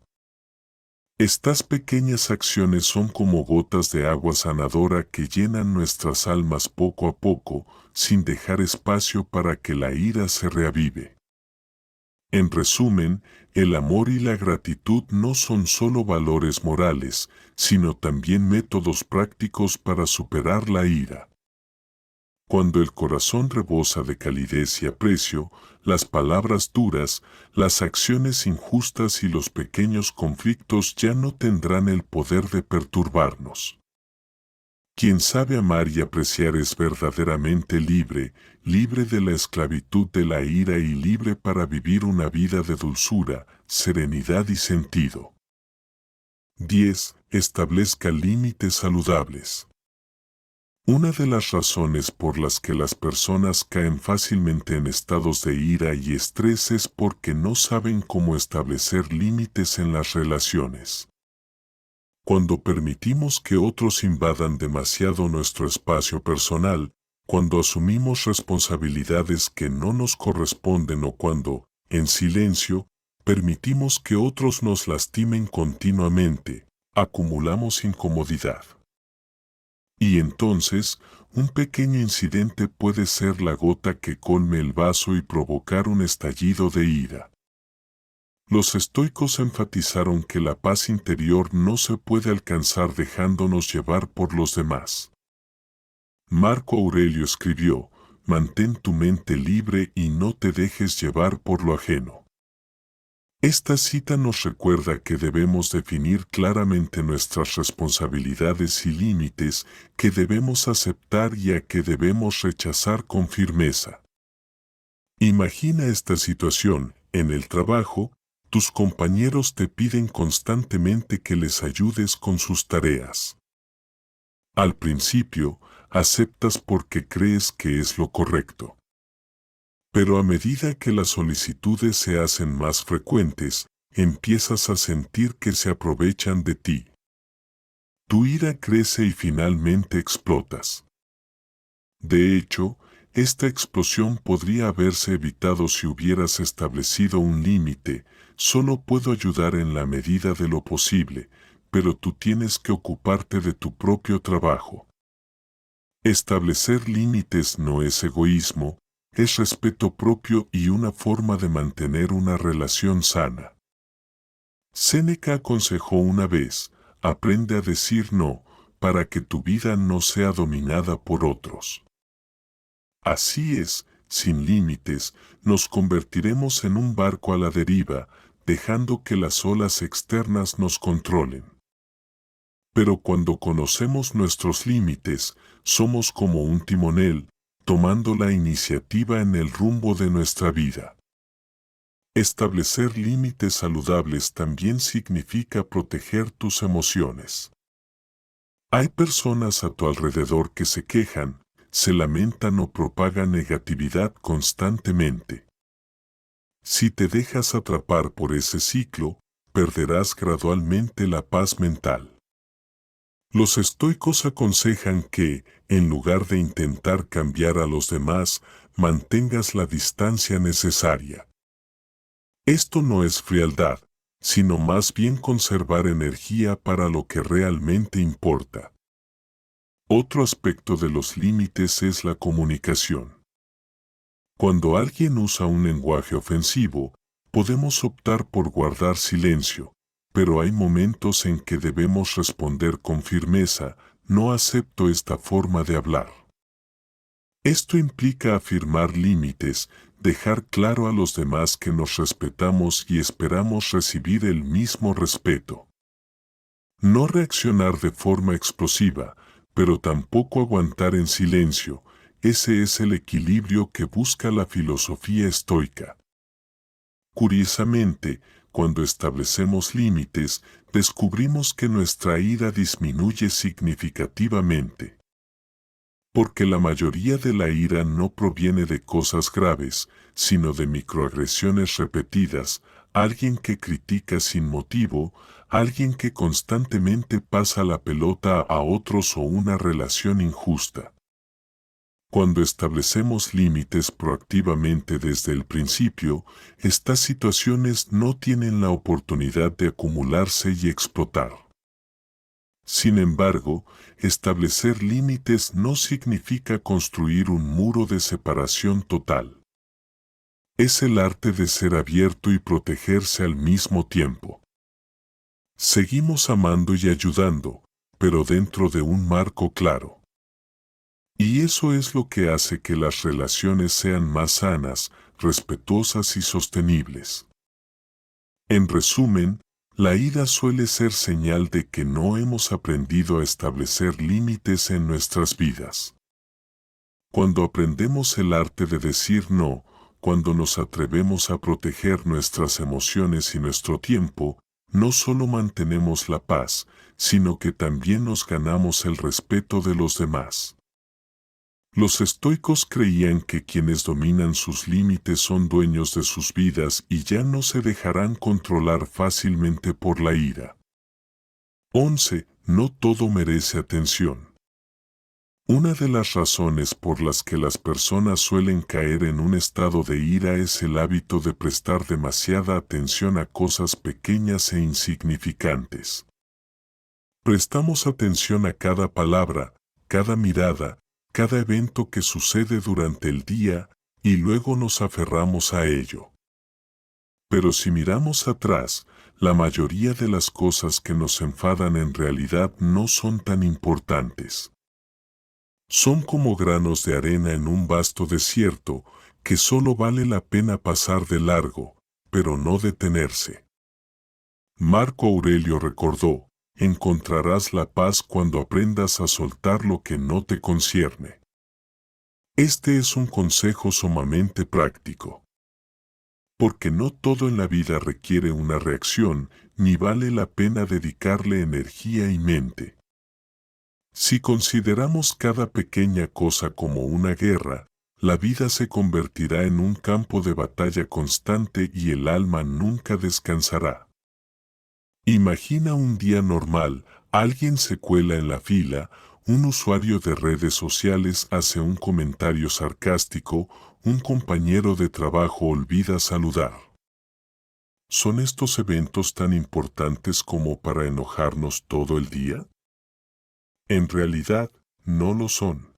Estas pequeñas acciones son como gotas de agua sanadora que llenan nuestras almas poco a poco, sin dejar espacio para que la ira se reavive. En resumen, el amor y la gratitud no son solo valores morales, sino también métodos prácticos para superar la ira. Cuando el corazón rebosa de calidez y aprecio, las palabras duras, las acciones injustas y los pequeños conflictos ya no tendrán el poder de perturbarnos. Quien sabe amar y apreciar es verdaderamente libre, libre de la esclavitud de la ira y libre para vivir una vida de dulzura, serenidad y sentido. 10. Establezca límites saludables. Una de las razones por las que las personas caen fácilmente en estados de ira y estrés es porque no saben cómo establecer límites en las relaciones. Cuando permitimos que otros invadan demasiado nuestro espacio personal, cuando asumimos responsabilidades que no nos corresponden o cuando, en silencio, permitimos que otros nos lastimen continuamente, acumulamos incomodidad. Y entonces, un pequeño incidente puede ser la gota que colme el vaso y provocar un estallido de ira. Los estoicos enfatizaron que la paz interior no se puede alcanzar dejándonos llevar por los demás. Marco Aurelio escribió: «Mantén tu mente libre y no te dejes llevar por lo ajeno». Esta cita nos recuerda que debemos definir claramente nuestras responsabilidades y límites que debemos aceptar y a que debemos rechazar con firmeza. Imagina esta situación: en el trabajo, tus compañeros te piden constantemente que les ayudes con sus tareas. Al principio, aceptas porque crees que es lo correcto. Pero a medida que las solicitudes se hacen más frecuentes, empiezas a sentir que se aprovechan de ti. Tu ira crece y finalmente explotas. De hecho, esta explosión podría haberse evitado si hubieras establecido un límite: solo puedo ayudar en la medida de lo posible, pero tú tienes que ocuparte de tu propio trabajo. Establecer límites no es egoísmo, es respeto propio y una forma de mantener una relación sana. Séneca aconsejó una vez: aprende a decir no, para que tu vida no sea dominada por otros. Así es, sin límites, nos convertiremos en un barco a la deriva, dejando que las olas externas nos controlen. Pero cuando conocemos nuestros límites, somos como un timonel, tomando la iniciativa en el rumbo de nuestra vida. Establecer límites saludables también significa proteger tus emociones. Hay personas a tu alrededor que se quejan, se lamentan o propagan negatividad constantemente. Si te dejas atrapar por ese ciclo, perderás gradualmente la paz mental. Los estoicos aconsejan que, en lugar de intentar cambiar a los demás, mantengas la distancia necesaria. Esto no es frialdad, sino más bien conservar energía para lo que realmente importa. Otro aspecto de los límites es la comunicación. Cuando alguien usa un lenguaje ofensivo, podemos optar por guardar silencio, pero hay momentos en que debemos responder con firmeza: no acepto esta forma de hablar. Esto implica afirmar límites, dejar claro a los demás que nos respetamos y esperamos recibir el mismo respeto. No reaccionar de forma explosiva, pero tampoco aguantar en silencio. Ese es el equilibrio que busca la filosofía estoica. Curiosamente, cuando establecemos límites, descubrimos que nuestra ira disminuye significativamente. Porque la mayoría de la ira no proviene de cosas graves, sino de microagresiones repetidas: alguien que critica sin motivo, alguien que constantemente pasa la pelota a otros o una relación injusta. Cuando establecemos límites proactivamente desde el principio, estas situaciones no tienen la oportunidad de acumularse y explotar. Sin embargo, establecer límites no significa construir un muro de separación total. Es el arte de ser abierto y protegerse al mismo tiempo. Seguimos amando y ayudando, pero dentro de un marco claro. Y eso es lo que hace que las relaciones sean más sanas, respetuosas y sostenibles. En resumen, la ira suele ser señal de que no hemos aprendido a establecer límites en nuestras vidas. Cuando aprendemos el arte de decir no, cuando nos atrevemos a proteger nuestras emociones y nuestro tiempo, no solo mantenemos la paz, sino que también nos ganamos el respeto de los demás. Los estoicos creían que quienes dominan sus límites son dueños de sus vidas y ya no se dejarán controlar fácilmente por la ira. 11. No todo merece atención. Una de las razones por las que las personas suelen caer en un estado de ira es el hábito de prestar demasiada atención a cosas pequeñas e insignificantes. Prestamos atención a cada palabra, cada mirada, cada evento que sucede durante el día, y luego nos aferramos a ello. Pero si miramos atrás, la mayoría de las cosas que nos enfadan en realidad no son tan importantes. Son como granos de arena en un vasto desierto, que solo vale la pena pasar de largo, pero no detenerse. Marco Aurelio recordó: encontrarás la paz cuando aprendas a soltar lo que no te concierne. Este es un consejo sumamente práctico. Porque no todo en la vida requiere una reacción, ni vale la pena dedicarle energía y mente. Si consideramos cada pequeña cosa como una guerra, la vida se convertirá en un campo de batalla constante y el alma nunca descansará. Imagina un día normal, alguien se cuela en la fila, un usuario de redes sociales hace un comentario sarcástico, un compañero de trabajo olvida saludar. ¿Son estos eventos tan importantes como para enojarnos todo el día? En realidad, no lo son.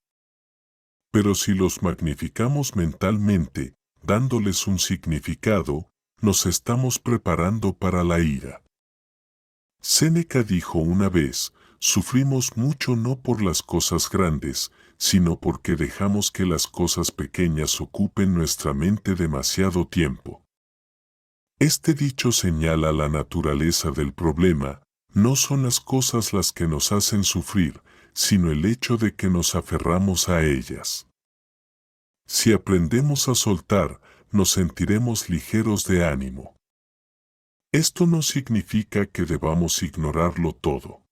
Pero si los magnificamos mentalmente, dándoles un significado, nos estamos preparando para la ira. Séneca dijo una vez: sufrimos mucho no por las cosas grandes, sino porque dejamos que las cosas pequeñas ocupen nuestra mente demasiado tiempo. Este dicho señala la naturaleza del problema. No son las cosas las que nos hacen sufrir, sino el hecho de que nos aferramos a ellas. Si aprendemos a soltar, nos sentiremos ligeros de ánimo. Esto no significa que debamos ignorarlo todo.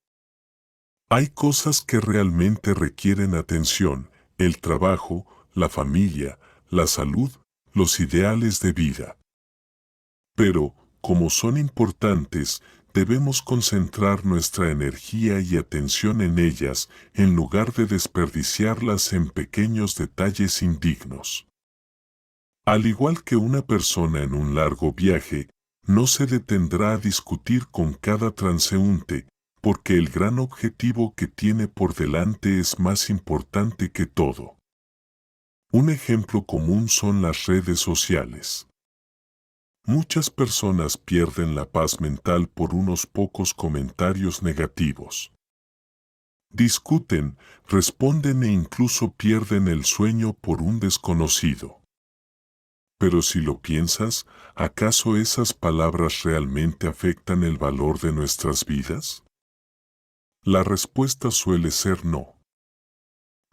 Hay cosas que realmente requieren atención: el trabajo, la familia, la salud, los ideales de vida. Pero, como son importantes, debemos concentrar nuestra energía y atención en ellas, en lugar de desperdiciarlas en pequeños detalles indignos. Al igual que una persona en un largo viaje, no se detendrá a discutir con cada transeúnte, porque el gran objetivo que tiene por delante es más importante que todo. Un ejemplo común son las redes sociales. Muchas personas pierden la paz mental por unos pocos comentarios negativos. Discuten, responden e incluso pierden el sueño por un desconocido. Pero si lo piensas, ¿acaso esas palabras realmente afectan el valor de nuestras vidas? La respuesta suele ser no.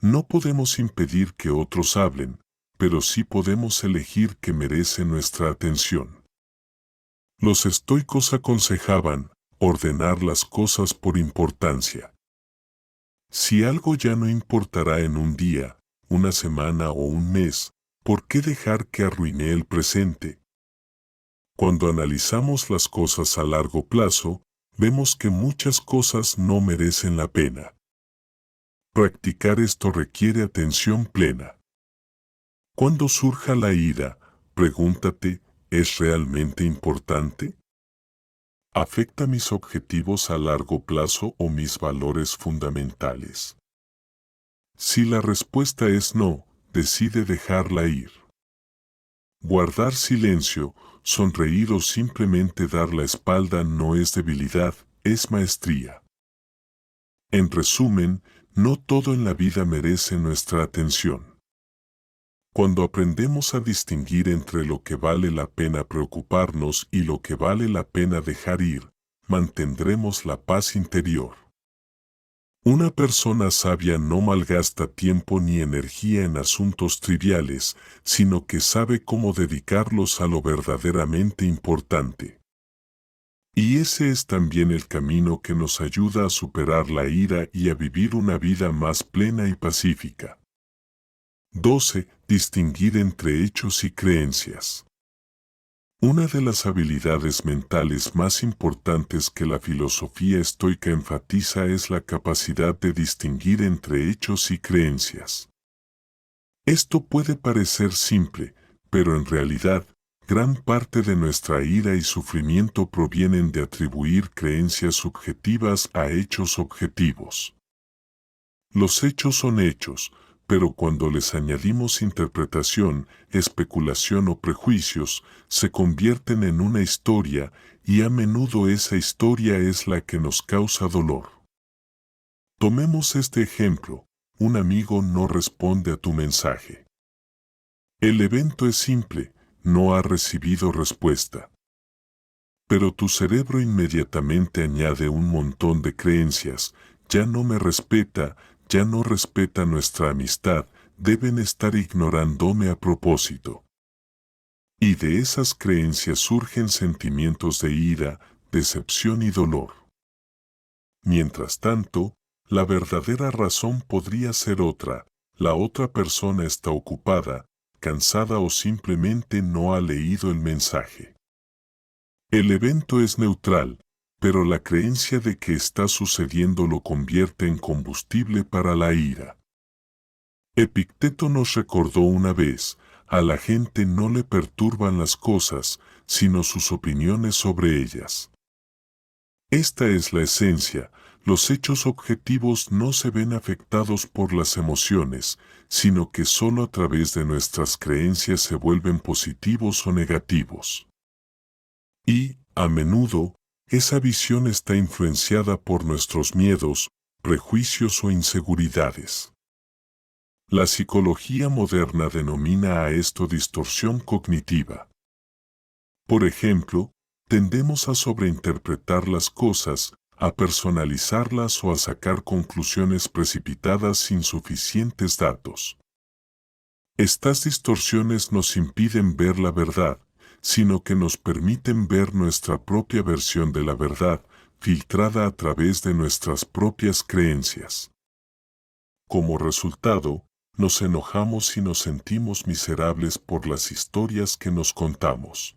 No podemos impedir que otros hablen, pero sí podemos elegir que merece nuestra atención. Los estoicos aconsejaban ordenar las cosas por importancia. Si algo ya no importará en un día, una semana o un mes, ¿por qué dejar que arruine el presente? Cuando analizamos las cosas a largo plazo, vemos que muchas cosas no merecen la pena. Practicar esto requiere atención plena. Cuando surja la ira, pregúntate: ¿es realmente importante? ¿Afecta mis objetivos a largo plazo o mis valores fundamentales? Si la respuesta es no, decide dejarla ir. Guardar silencio, sonreír o simplemente dar la espalda no es debilidad, es maestría. En resumen, no todo en la vida merece nuestra atención. Cuando aprendemos a distinguir entre lo que vale la pena preocuparnos y lo que vale la pena dejar ir, mantendremos la paz interior. Una persona sabia no malgasta tiempo ni energía en asuntos triviales, sino que sabe cómo dedicarlos a lo verdaderamente importante. Y ese es también el camino que nos ayuda a superar la ira y a vivir una vida más plena y pacífica. 12. Distinguir entre hechos y creencias. Una de las habilidades mentales más importantes que la filosofía estoica enfatiza es la capacidad de distinguir entre hechos y creencias. Esto puede parecer simple, pero en realidad, gran parte de nuestra ira y sufrimiento provienen de atribuir creencias subjetivas a hechos objetivos. Los hechos son hechos, pero cuando les añadimos interpretación, especulación o prejuicios, se convierten en una historia, y a menudo esa historia es la que nos causa dolor. Tomemos este ejemplo: un amigo no responde a tu mensaje. El evento es simple, no ha recibido respuesta. Pero tu cerebro inmediatamente añade un montón de creencias: ya no me respeta, ya no respeta nuestra amistad, deben estar ignorándome a propósito. Y de esas creencias surgen sentimientos de ira, decepción y dolor. Mientras tanto, la verdadera razón podría ser otra: la otra persona está ocupada, cansada o simplemente no ha leído el mensaje. El evento es neutral, pero la creencia de que está sucediendo lo convierte en combustible para la ira. Epicteto nos recordó una vez: a la gente no le perturban las cosas, sino sus opiniones sobre ellas. Esta es la esencia: los hechos objetivos no se ven afectados por las emociones, sino que solo a través de nuestras creencias se vuelven positivos o negativos. Y, a menudo, esa visión está influenciada por nuestros miedos, prejuicios o inseguridades. La psicología moderna denomina a esto distorsión cognitiva. Por ejemplo, tendemos a sobreinterpretar las cosas, a personalizarlas o a sacar conclusiones precipitadas sin suficientes datos. Estas distorsiones nos impiden ver la verdad, sino que nos permiten ver nuestra propia versión de la verdad, filtrada a través de nuestras propias creencias. Como resultado, nos enojamos y nos sentimos miserables por las historias que nos contamos.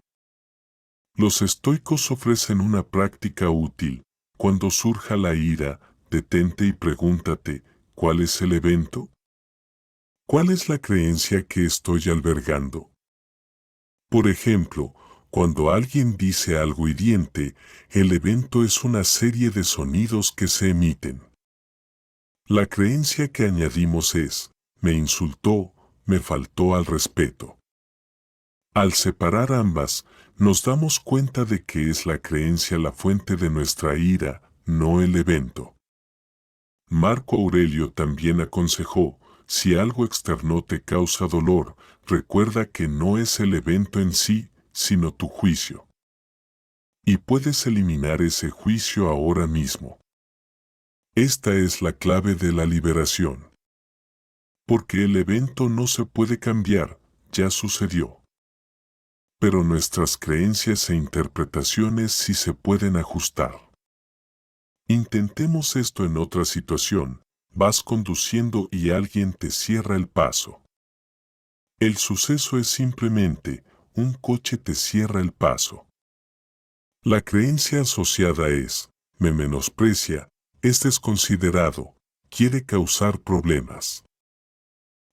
Los estoicos ofrecen una práctica útil: cuando surja la ira, detente y pregúntate: ¿cuál es el evento? ¿Cuál es la creencia que estoy albergando? Por ejemplo, cuando alguien dice algo hiriente, el evento es una serie de sonidos que se emiten. La creencia que añadimos es: me insultó, me faltó al respeto. Al separar ambas, nos damos cuenta de que es la creencia la fuente de nuestra ira, no el evento. Marco Aurelio también aconsejó: si algo externo te causa dolor, recuerda que no es el evento en sí, sino tu juicio. Y puedes eliminar ese juicio ahora mismo. Esta es la clave de la liberación. Porque el evento no se puede cambiar, ya sucedió. Pero nuestras creencias e interpretaciones sí se pueden ajustar. Intentemos esto en otra situación: vas conduciendo y alguien te cierra el paso. El suceso es simplemente: un coche te cierra el paso. La creencia asociada es: me menosprecia, es desconsiderado, quiere causar problemas.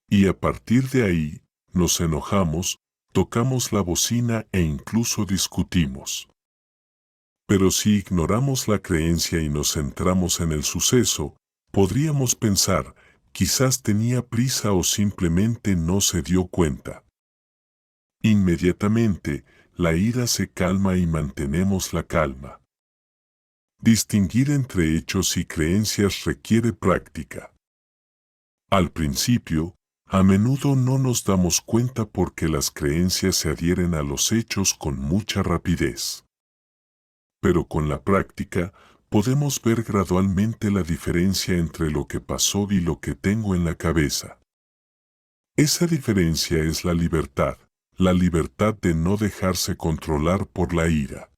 Y a partir de ahí, nos enojamos, tocamos la bocina e incluso discutimos. Pero si ignoramos la creencia y nos centramos en el suceso, podríamos pensar: quizás tenía prisa o simplemente no se dio cuenta. Inmediatamente, la ira se calma y mantenemos la calma. Distinguir entre hechos y creencias requiere práctica. Al principio, a menudo no nos damos cuenta porque las creencias se adhieren a los hechos con mucha rapidez. Pero con la práctica, podemos ver gradualmente la diferencia entre lo que pasó y lo que tengo en la cabeza. Esa diferencia es la libertad de no dejarse controlar por la ira.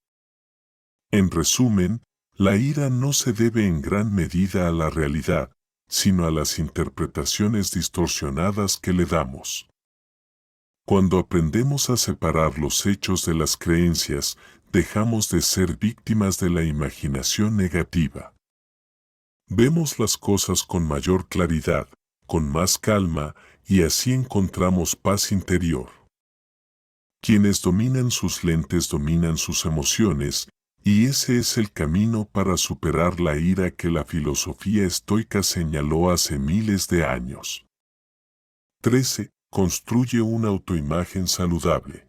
En resumen, la ira no se debe en gran medida a la realidad, sino a las interpretaciones distorsionadas que le damos. Cuando aprendemos a separar los hechos de las creencias, dejamos de ser víctimas de la imaginación negativa. Vemos las cosas con mayor claridad, con más calma, y así encontramos paz interior. Quienes dominan sus lentes dominan sus emociones, y ese es el camino para superar la ira que la filosofía estoica señaló hace miles de años. 13. Construye una autoimagen saludable.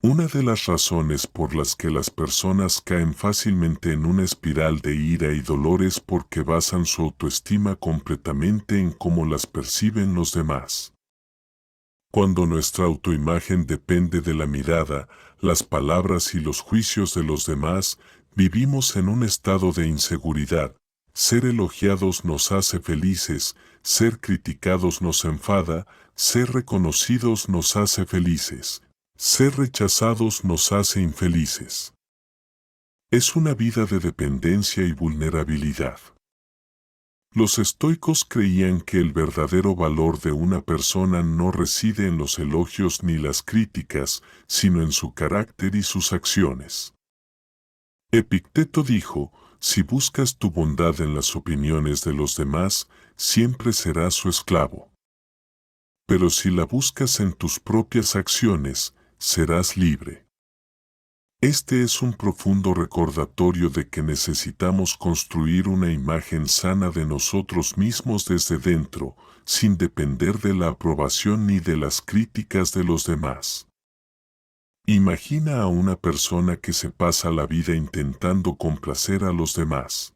Una de las razones por las que las personas caen fácilmente en una espiral de ira y dolor es porque basan su autoestima completamente en cómo las perciben los demás. Cuando nuestra autoimagen depende de la mirada, las palabras y los juicios de los demás, vivimos en un estado de inseguridad. Ser elogiados nos hace felices, ser criticados nos enfada, ser reconocidos nos hace felices, ser rechazados nos hace infelices. Es una vida de dependencia y vulnerabilidad. Los estoicos creían que el verdadero valor de una persona no reside en los elogios ni las críticas, sino en su carácter y sus acciones. Epicteto dijo, si buscas tu bondad en las opiniones de los demás, siempre serás su esclavo. Pero si la buscas en tus propias acciones, serás libre. Este es un profundo recordatorio de que necesitamos construir una imagen sana de nosotros mismos desde dentro, sin depender de la aprobación ni de las críticas de los demás. Imagina a una persona que se pasa la vida intentando complacer a los demás.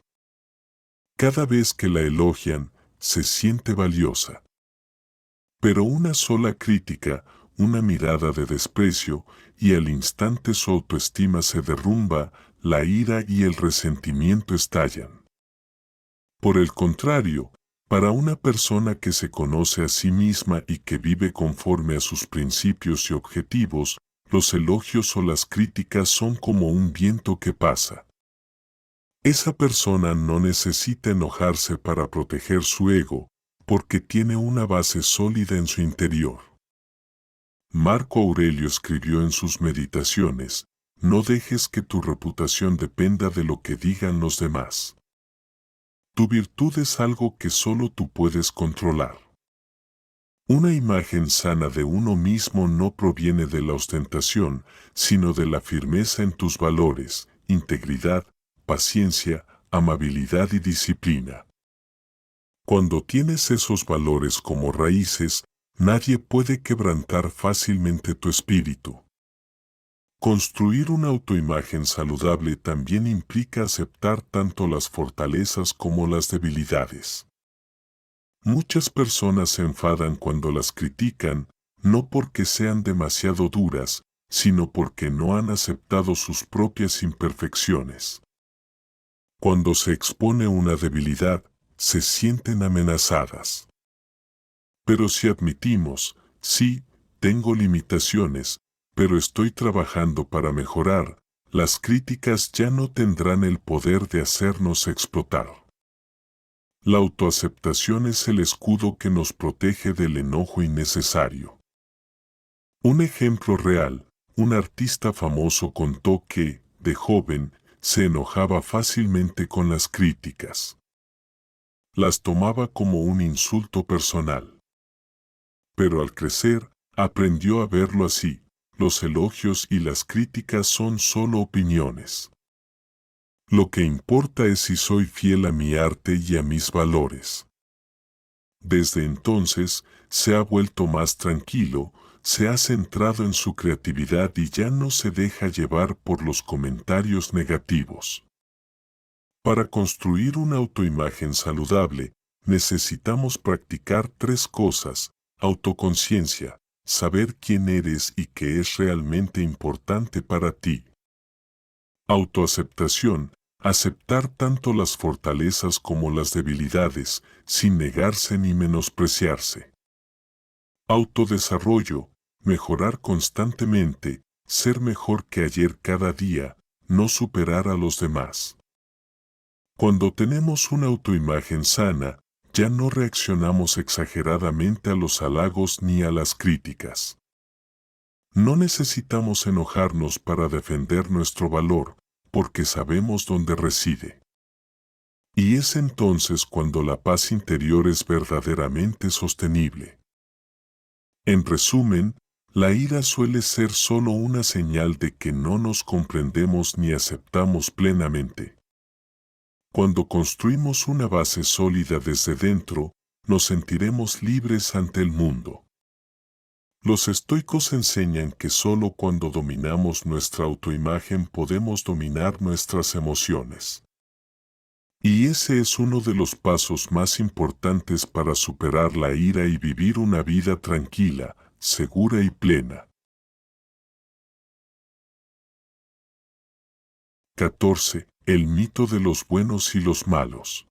Cada vez que la elogian, se siente valiosa. Pero una sola crítica, una mirada de desprecio, y al instante su autoestima se derrumba, la ira y el resentimiento estallan. Por el contrario, para una persona que se conoce a sí misma y que vive conforme a sus principios y objetivos, los elogios o las críticas son como un viento que pasa. Esa persona no necesita enojarse para proteger su ego, porque tiene una base sólida en su interior. Marco Aurelio escribió en sus meditaciones, no dejes que tu reputación dependa de lo que digan los demás. Tu virtud es algo que solo tú puedes controlar. Una imagen sana de uno mismo no proviene de la ostentación, sino de la firmeza en tus valores, integridad, paciencia, amabilidad y disciplina. Cuando tienes esos valores como raíces, nadie puede quebrantar fácilmente tu espíritu. Construir una autoimagen saludable también implica aceptar tanto las fortalezas como las debilidades. Muchas personas se enfadan cuando las critican, no porque sean demasiado duras, sino porque no han aceptado sus propias imperfecciones. Cuando se expone una debilidad, se sienten amenazadas. Pero si admitimos, sí, tengo limitaciones, pero estoy trabajando para mejorar, las críticas ya no tendrán el poder de hacernos explotar. La autoaceptación es el escudo que nos protege del enojo innecesario. Un ejemplo real, un artista famoso contó que, de joven, se enojaba fácilmente con las críticas. Las tomaba como un insulto personal. Pero al crecer, aprendió a verlo así, los elogios y las críticas son solo opiniones. Lo que importa es si soy fiel a mi arte y a mis valores. Desde entonces, se ha vuelto más tranquilo, se ha centrado en su creatividad y ya no se deja llevar por los comentarios negativos. Para construir una autoimagen saludable, necesitamos practicar 3 cosas: autoconciencia, saber quién eres y qué es realmente importante para ti. Autoaceptación, aceptar tanto las fortalezas como las debilidades, sin negarse ni menospreciarse. Autodesarrollo, mejorar constantemente, ser mejor que ayer cada día, no superar a los demás. Cuando tenemos una autoimagen sana, ya no reaccionamos exageradamente a los halagos ni a las críticas. No necesitamos enojarnos para defender nuestro valor, porque sabemos dónde reside. Y es entonces cuando la paz interior es verdaderamente sostenible. En resumen, la ira suele ser solo una señal de que no nos comprendemos ni aceptamos plenamente. Cuando construimos una base sólida desde dentro, nos sentiremos libres ante el mundo. Los estoicos enseñan que solo cuando dominamos nuestra autoimagen podemos dominar nuestras emociones. Y ese es uno de los pasos más importantes para superar la ira y vivir una vida tranquila, segura y plena. 14. El mito de los buenos y los malos.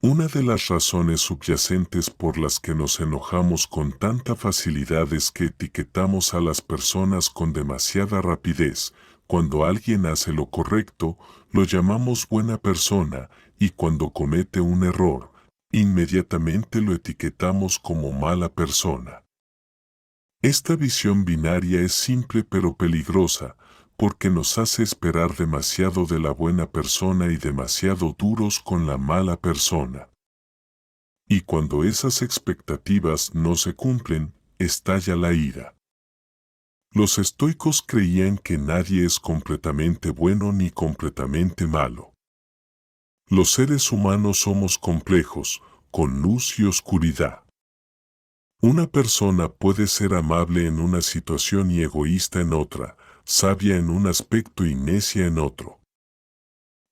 Una de las razones subyacentes por las que nos enojamos con tanta facilidad es que etiquetamos a las personas con demasiada rapidez. Cuando alguien hace lo correcto, lo llamamos buena persona, y cuando comete un error, inmediatamente lo etiquetamos como mala persona. Esta visión binaria es simple pero peligrosa, porque nos hace esperar demasiado de la buena persona y demasiado duros con la mala persona. Y cuando esas expectativas no se cumplen, estalla la ira. Los estoicos creían que nadie es completamente bueno ni completamente malo. Los seres humanos somos complejos, con luz y oscuridad. Una persona puede ser amable en una situación y egoísta en otra, sabia en un aspecto y necia en otro.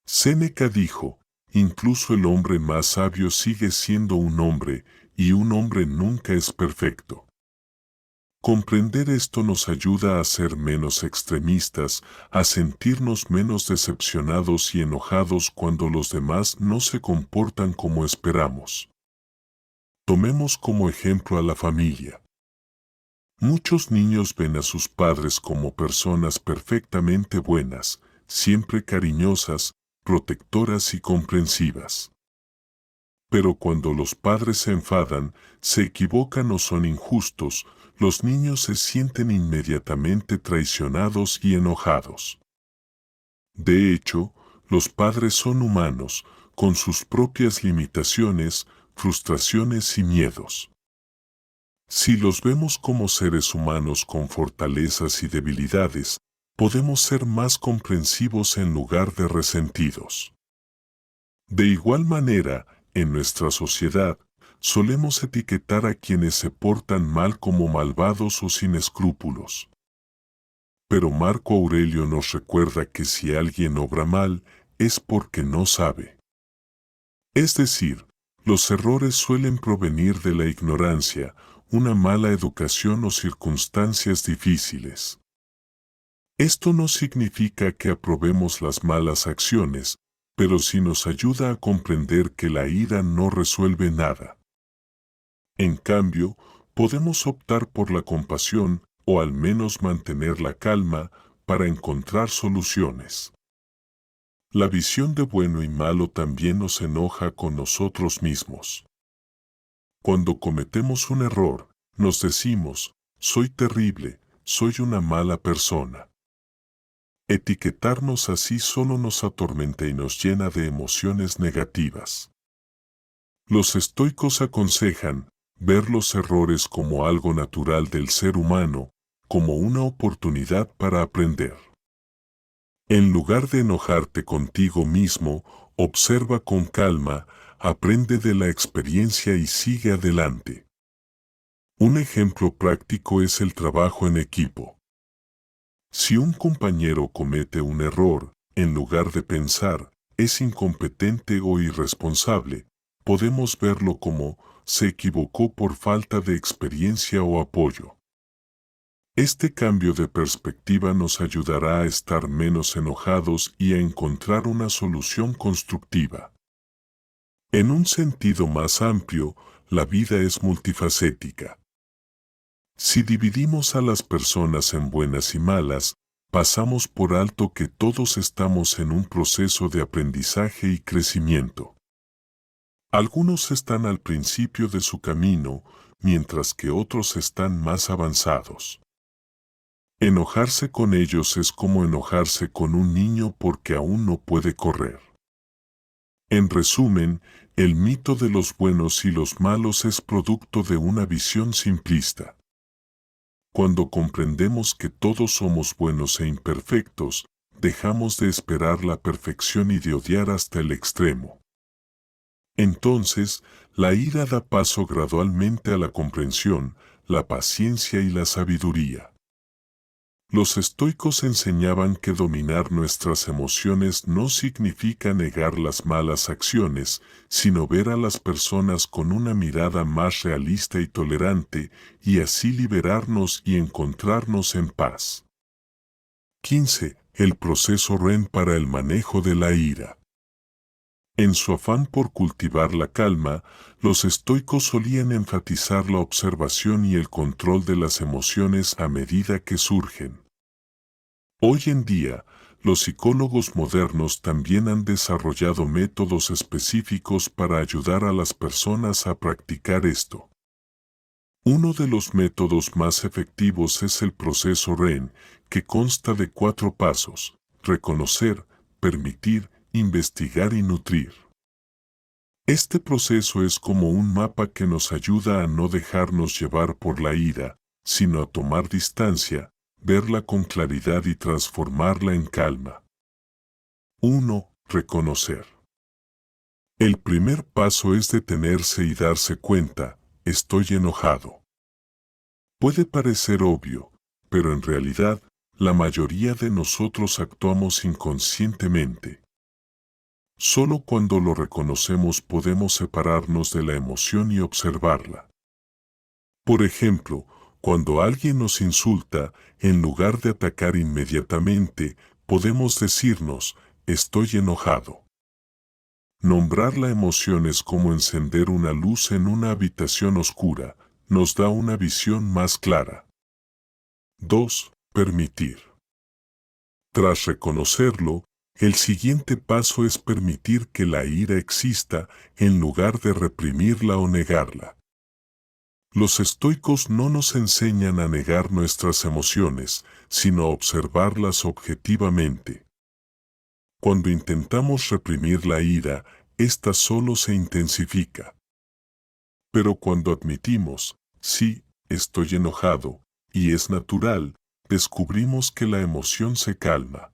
Séneca dijo: incluso el hombre más sabio sigue siendo un hombre, y un hombre nunca es perfecto. Comprender esto nos ayuda a ser menos extremistas, a sentirnos menos decepcionados y enojados cuando los demás no se comportan como esperamos. Tomemos como ejemplo a la familia. Muchos niños ven a sus padres como personas perfectamente buenas, siempre cariñosas, protectoras y comprensivas. Pero cuando los padres se enfadan, se equivocan o son injustos, los niños se sienten inmediatamente traicionados y enojados. De hecho, los padres son humanos, con sus propias limitaciones, frustraciones y miedos. Si los vemos como seres humanos con fortalezas y debilidades, podemos ser más comprensivos en lugar de resentidos. De igual manera, en nuestra sociedad, solemos etiquetar a quienes se portan mal como malvados o sin escrúpulos. Pero Marco Aurelio nos recuerda que si alguien obra mal, es porque no sabe. Es decir, los errores suelen provenir de la ignorancia, una mala educación o circunstancias difíciles. Esto no significa que aprobemos las malas acciones, pero sí nos ayuda a comprender que la ira no resuelve nada. En cambio, podemos optar por la compasión, o al menos mantener la calma, para encontrar soluciones. La visión de bueno y malo también nos enoja con nosotros mismos. Cuando cometemos un error, nos decimos: soy terrible, soy una mala persona. Etiquetarnos así solo nos atormenta y nos llena de emociones negativas. Los estoicos aconsejan ver los errores como algo natural del ser humano, como una oportunidad para aprender. En lugar de enojarte contigo mismo, observa con calma, aprende de la experiencia y sigue adelante. Un ejemplo práctico es el trabajo en equipo. Si un compañero comete un error, en lugar de pensar, es incompetente o irresponsable, podemos verlo como se equivocó por falta de experiencia o apoyo. Este cambio de perspectiva nos ayudará a estar menos enojados y a encontrar una solución constructiva. En un sentido más amplio, la vida es multifacética. Si dividimos a las personas en buenas y malas, pasamos por alto que todos estamos en un proceso de aprendizaje y crecimiento. Algunos están al principio de su camino, mientras que otros están más avanzados. Enojarse con ellos es como enojarse con un niño porque aún no puede correr. En resumen, el mito de los buenos y los malos es producto de una visión simplista. Cuando comprendemos que todos somos buenos e imperfectos, dejamos de esperar la perfección y de odiar hasta el extremo. Entonces, la ira da paso gradualmente a la comprensión, la paciencia y la sabiduría. Los estoicos enseñaban que dominar nuestras emociones no significa negar las malas acciones, sino ver a las personas con una mirada más realista y tolerante, y así liberarnos y encontrarnos en paz. 15. El proceso REN para el manejo de la ira. En su afán por cultivar la calma, los estoicos solían enfatizar la observación y el control de las emociones a medida que surgen. Hoy en día, los psicólogos modernos también han desarrollado métodos específicos para ayudar a las personas a practicar esto. Uno de los métodos más efectivos es el proceso REN, que consta de 4 pasos: reconocer, permitir, investigar y nutrir. Este proceso es como un mapa que nos ayuda a no dejarnos llevar por la ira, sino a tomar distancia, verla con claridad y transformarla en calma. 1. Reconocer. El primer paso es detenerse y darse cuenta: estoy enojado. Puede parecer obvio, pero en realidad, la mayoría de nosotros actuamos inconscientemente. Solo cuando lo reconocemos podemos separarnos de la emoción y observarla. Por ejemplo, cuando alguien nos insulta, en lugar de atacar inmediatamente, podemos decirnos: estoy enojado. Nombrar la emoción es como encender una luz en una habitación oscura, nos da una visión más clara. 2. Permitir. Tras reconocerlo, el siguiente paso es permitir que la ira exista, en lugar de reprimirla o negarla. Los estoicos no nos enseñan a negar nuestras emociones, sino a observarlas objetivamente. Cuando intentamos reprimir la ira, ésta solo se intensifica. Pero cuando admitimos: sí, estoy enojado, y es natural, descubrimos que la emoción se calma.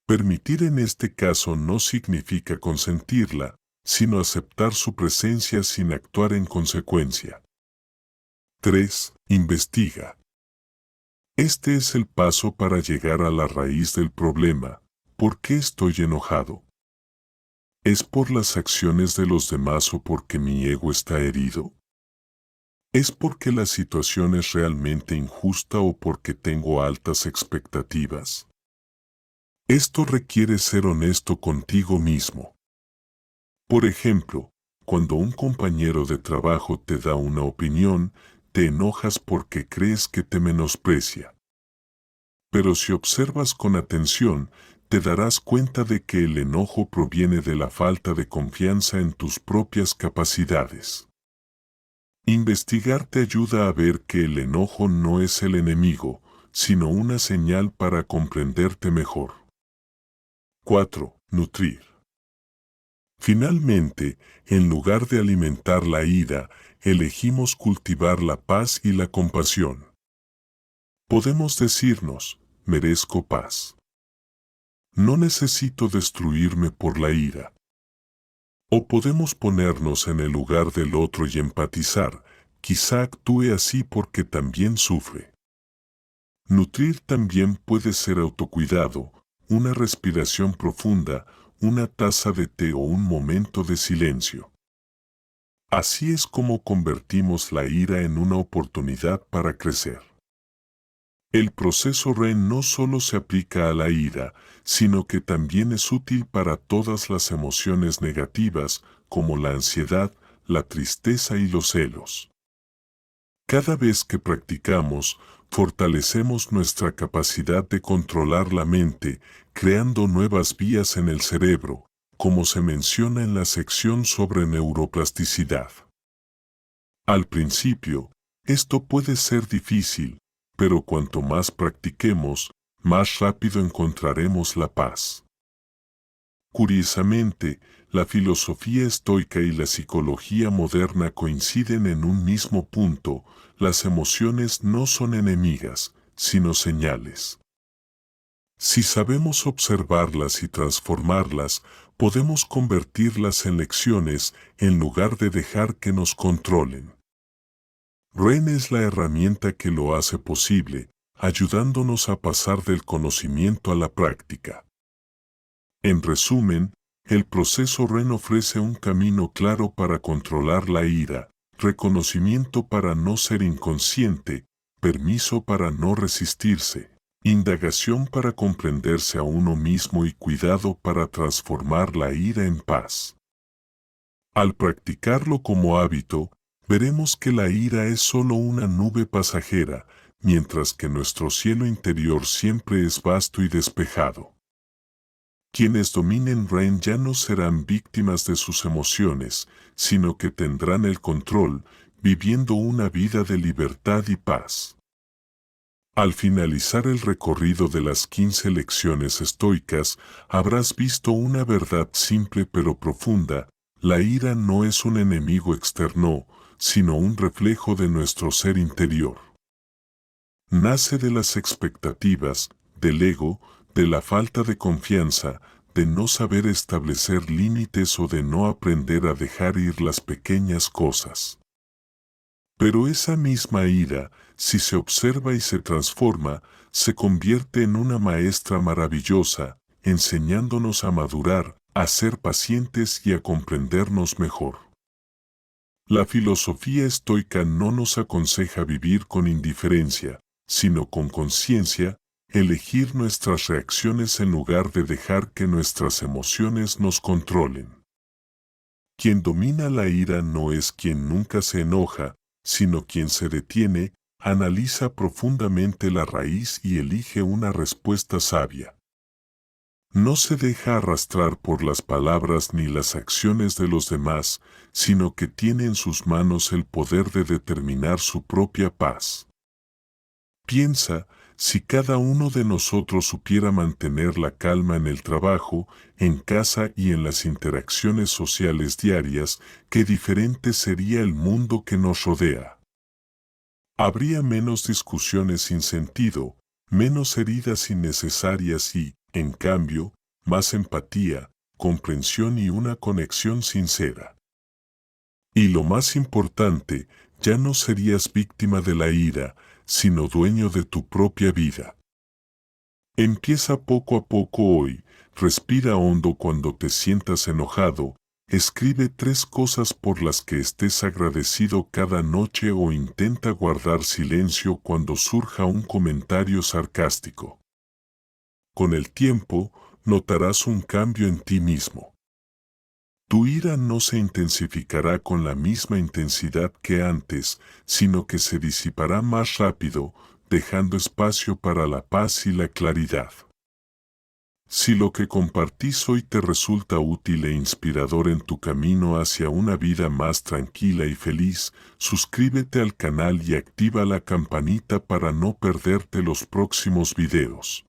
Permitir en este caso no significa consentirla, sino aceptar su presencia sin actuar en consecuencia. 3. Investiga. Este es el paso para llegar a la raíz del problema. ¿Por qué estoy enojado? ¿Es por las acciones de los demás o porque mi ego está herido? ¿Es porque la situación es realmente injusta o porque tengo altas expectativas? Esto requiere ser honesto contigo mismo. Por ejemplo, cuando un compañero de trabajo te da una opinión, te enojas porque crees que te menosprecia. Pero si observas con atención, te darás cuenta de que el enojo proviene de la falta de confianza en tus propias capacidades. Investigar te ayuda a ver que el enojo no es el enemigo, sino una señal para comprenderte mejor. 4. Nutrir. Finalmente, en lugar de alimentar la ira, elegimos cultivar la paz y la compasión. Podemos decirnos: merezco paz. No necesito destruirme por la ira. O podemos ponernos en el lugar del otro y empatizar: quizá actúe así porque también sufre. Nutrir también puede ser autocuidado, una respiración profunda, una taza de té o un momento de silencio. Así es como convertimos la ira en una oportunidad para crecer. El proceso REN no solo se aplica a la ira, sino que también es útil para todas las emociones negativas, como la ansiedad, la tristeza y los celos. Cada vez que practicamos, fortalecemos nuestra capacidad de controlar la mente, creando nuevas vías en el cerebro, como se menciona en la sección sobre neuroplasticidad. Al principio, esto puede ser difícil, pero cuanto más practiquemos, más rápido encontraremos la paz. Curiosamente, la filosofía estoica y la psicología moderna coinciden en un mismo punto: las emociones no son enemigas, sino señales. Si sabemos observarlas y transformarlas, podemos convertirlas en lecciones en lugar de dejar que nos controlen. REN es la herramienta que lo hace posible, ayudándonos a pasar del conocimiento a la práctica. En resumen, el proceso REN ofrece un camino claro para controlar la ira, reconocimiento para no ser inconsciente, permiso para no resistirse, indagación para comprenderse a uno mismo y cuidado para transformar la ira en paz. Al practicarlo como hábito, veremos que la ira es solo una nube pasajera, mientras que nuestro cielo interior siempre es vasto y despejado. Quienes dominen REN ya no serán víctimas de sus emociones, sino que tendrán el control, viviendo una vida de libertad y paz. Al finalizar el recorrido de las 15 lecciones estoicas, habrás visto una verdad simple pero profunda: la ira no es un enemigo externo, sino un reflejo de nuestro ser interior. Nace de las expectativas, del ego, de la falta de confianza, de no saber establecer límites o de no aprender a dejar ir las pequeñas cosas. Pero esa misma ira, si se observa y se transforma, se convierte en una maestra maravillosa, enseñándonos a madurar, a ser pacientes y a comprendernos mejor. La filosofía estoica no nos aconseja vivir con indiferencia, sino con conciencia, elegir nuestras reacciones en lugar de dejar que nuestras emociones nos controlen. Quien domina la ira no es quien nunca se enoja, sino quien se detiene, analiza profundamente la raíz y elige una respuesta sabia. No se deja arrastrar por las palabras ni las acciones de los demás, sino que tiene en sus manos el poder de determinar su propia paz. Piensa, si cada uno de nosotros supiera mantener la calma en el trabajo, en casa y en las interacciones sociales diarias, qué diferente sería el mundo que nos rodea. Habría menos discusiones sin sentido, menos heridas innecesarias y, en cambio, más empatía, comprensión y una conexión sincera. Y lo más importante, ya no serías víctima de la ira, sino dueño de tu propia vida. Empieza poco a poco hoy, respira hondo cuando te sientas enojado, escribe 3 cosas por las que estés agradecido cada noche o intenta guardar silencio cuando surja un comentario sarcástico. Con el tiempo, notarás un cambio en ti mismo. Tu ira no se intensificará con la misma intensidad que antes, sino que se disipará más rápido, dejando espacio para la paz y la claridad. Si lo que compartís hoy te resulta útil e inspirador en tu camino hacia una vida más tranquila y feliz, suscríbete al canal y activa la campanita para no perderte los próximos videos.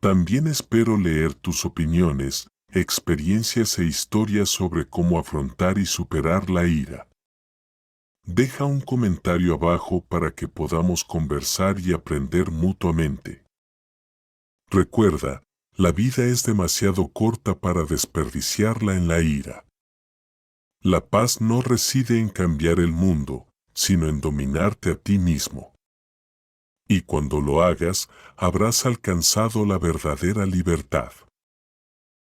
También espero leer tus opiniones, experiencias e historias sobre cómo afrontar y superar la ira. Deja un comentario abajo para que podamos conversar y aprender mutuamente. Recuerda, la vida es demasiado corta para desperdiciarla en la ira. La paz no reside en cambiar el mundo, sino en dominarte a ti mismo. Y cuando lo hagas, habrás alcanzado la verdadera libertad.